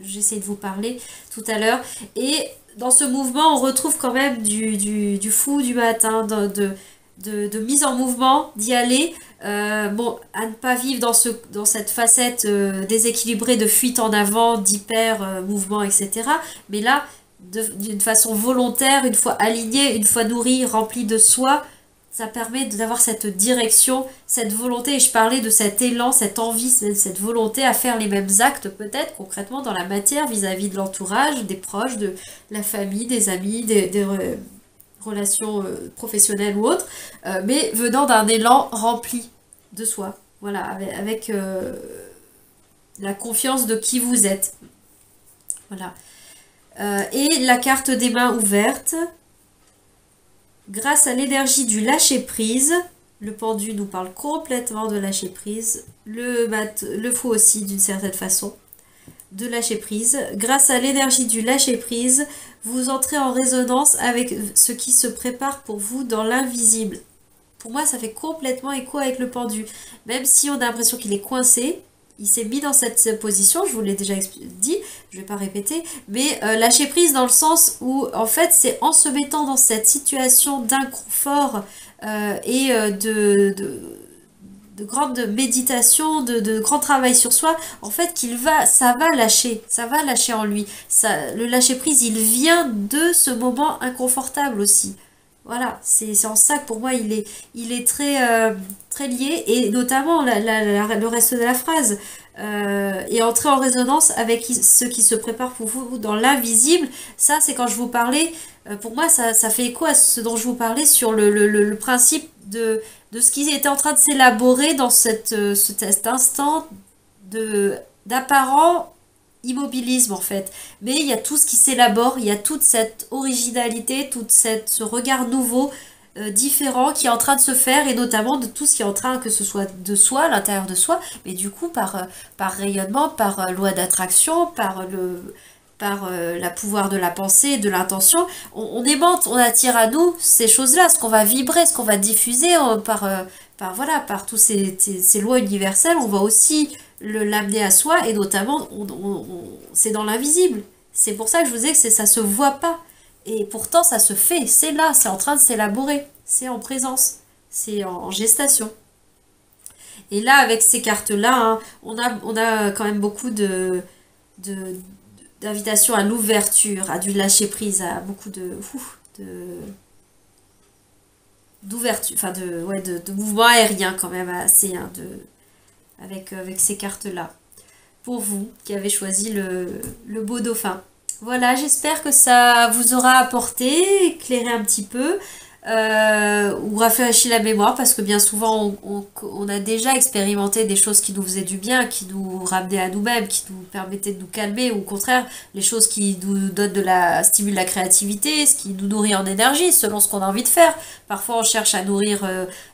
j'essaie de vous parler tout à l'heure. Et dans ce mouvement, on retrouve quand même du fou du matin, de mise en mouvement, d'y aller, bon, à ne pas vivre dans cette facette déséquilibrée de fuite en avant, d'hyper mouvement, etc. Mais là, d'une façon volontaire, une fois aligné, une fois nourri, rempli de soi, ça permet d'avoir cette direction, cette volonté, et je parlais de cet élan, cette envie, cette volonté à faire les mêmes actes peut-être concrètement dans la matière vis-à-vis de l'entourage, des proches, de la famille, des amis, des relations professionnelles ou autres, mais venant d'un élan rempli de soi, voilà, avec la confiance de qui vous êtes. Voilà. Et la carte des mains ouvertes, grâce à l'énergie du lâcher-prise, le pendu nous parle complètement de lâcher-prise, le fou aussi d'une certaine façon, de lâcher-prise. Grâce à l'énergie du lâcher-prise, vous entrez en résonance avec ce qui se prépare pour vous dans l'invisible. Pour moi, ça fait complètement écho avec le pendu. Même si on a l'impression qu'il est coincé, il s'est mis dans cette position, je vous l'ai déjà dit, je ne vais pas répéter, mais lâcher prise dans le sens où, en fait, c'est en se mettant dans cette situation d'inconfort et de grande méditation, de grand travail sur soi, en fait, ça va lâcher en lui. Le lâcher prise, il vient de ce moment inconfortable aussi. Voilà, c'est en ça que pour moi il est très lié, et notamment le reste de la phrase est entré en résonance avec ce qui se prépare pour vous dans l'invisible. Ça, c'est quand je vous parlais, pour moi ça fait écho à ce dont je vous parlais sur le principe de ce qui était en train de s'élaborer dans cet instant d'apparent immobilisme en fait, mais il y a tout ce qui s'élabore, il y a toute cette originalité, ce regard nouveau différent qui est en train de se faire, et notamment de tout ce qui est en train, que ce soit de soi, à l'intérieur de soi, mais du coup par rayonnement, par loi d'attraction, par la pouvoir de la pensée, de l'intention, on aimante, on attire à nous ces choses-là, ce qu'on va vibrer, ce qu'on va diffuser voilà, par tous ces lois universelles, on va aussi l'amener à soi, et notamment, c'est dans l'invisible. C'est pour ça que je vous dis que ça se voit pas. Et pourtant, ça se fait, c'est là, c'est en train de s'élaborer, c'est en présence, c'est en gestation. Et là, avec ces cartes-là, hein, on a quand même beaucoup de, d'invitation à l'ouverture, à du lâcher prise, à beaucoup de d'ouverture, enfin ouais, de mouvement aérien quand même assez, hein, avec ces cartes-là. Pour vous qui avez choisi le beau dauphin. Voilà, j'espère que ça vous aura apporté, éclairé un petit peu, ou rafraîchi la mémoire, parce que bien souvent on a déjà expérimenté des choses qui nous faisaient du bien, qui nous ramenaient à nous-mêmes, qui nous permettaient de nous calmer, ou au contraire, les choses qui nous donnent stimulent la créativité, ce qui nous nourrit en énergie, selon ce qu'on a envie de faire. Parfois on cherche à nourrir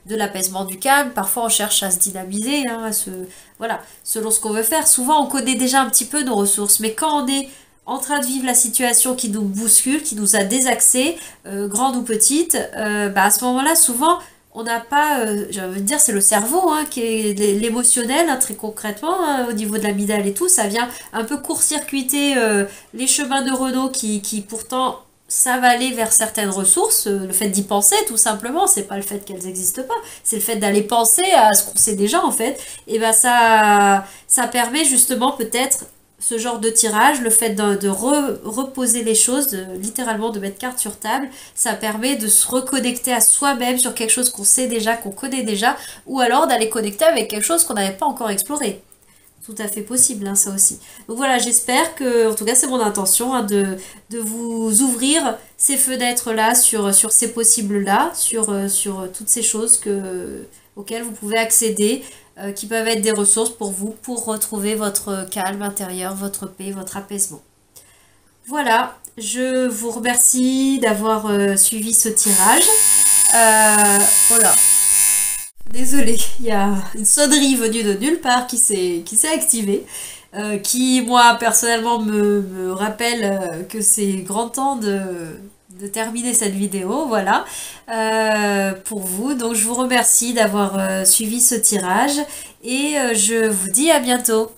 de l'apaisement, du calme, parfois on cherche à se dynamiser, hein, voilà, selon ce qu'on veut faire. Souvent on connaît déjà un petit peu nos ressources, mais quand on est en train de vivre la situation qui nous bouscule, qui nous a désaxés, grande ou petite, à ce moment-là, souvent, on n'a pas, j'ai envie de dire, c'est le cerveau, hein, qui est l'émotionnel, hein, très concrètement, hein, au niveau de l'amygdale et tout, ça vient un peu court-circuiter les chemins neuronaux qui pourtant savent aller vers certaines ressources. Le fait d'y penser, tout simplement, c'est pas le fait qu'elles n'existent pas, c'est le fait d'aller penser à ce qu'on sait déjà, en fait, et ça permet justement peut-être ce genre de tirage, le fait de reposer les choses, littéralement de mettre carte sur table, ça permet de se reconnecter à soi-même sur quelque chose qu'on sait déjà, qu'on connaît déjà, ou alors d'aller connecter avec quelque chose qu'on n'avait pas encore exploré. Tout à fait possible, hein, ça aussi. Donc voilà, j'espère que, en tout cas c'est mon intention, hein, de vous ouvrir ces fenêtres-là sur ces possibles-là, sur toutes ces choses auxquelles vous pouvez accéder, qui peuvent être des ressources pour vous, pour retrouver votre calme intérieur, votre paix, votre apaisement. Voilà, je vous remercie d'avoir suivi ce tirage. Voilà. Désolée, il y a une sonnerie venue de nulle part qui s'est activée, qui moi personnellement me rappelle que c'est grand temps de terminer cette vidéo, voilà, pour vous. Donc je vous remercie d'avoir suivi ce tirage, et je vous dis à bientôt.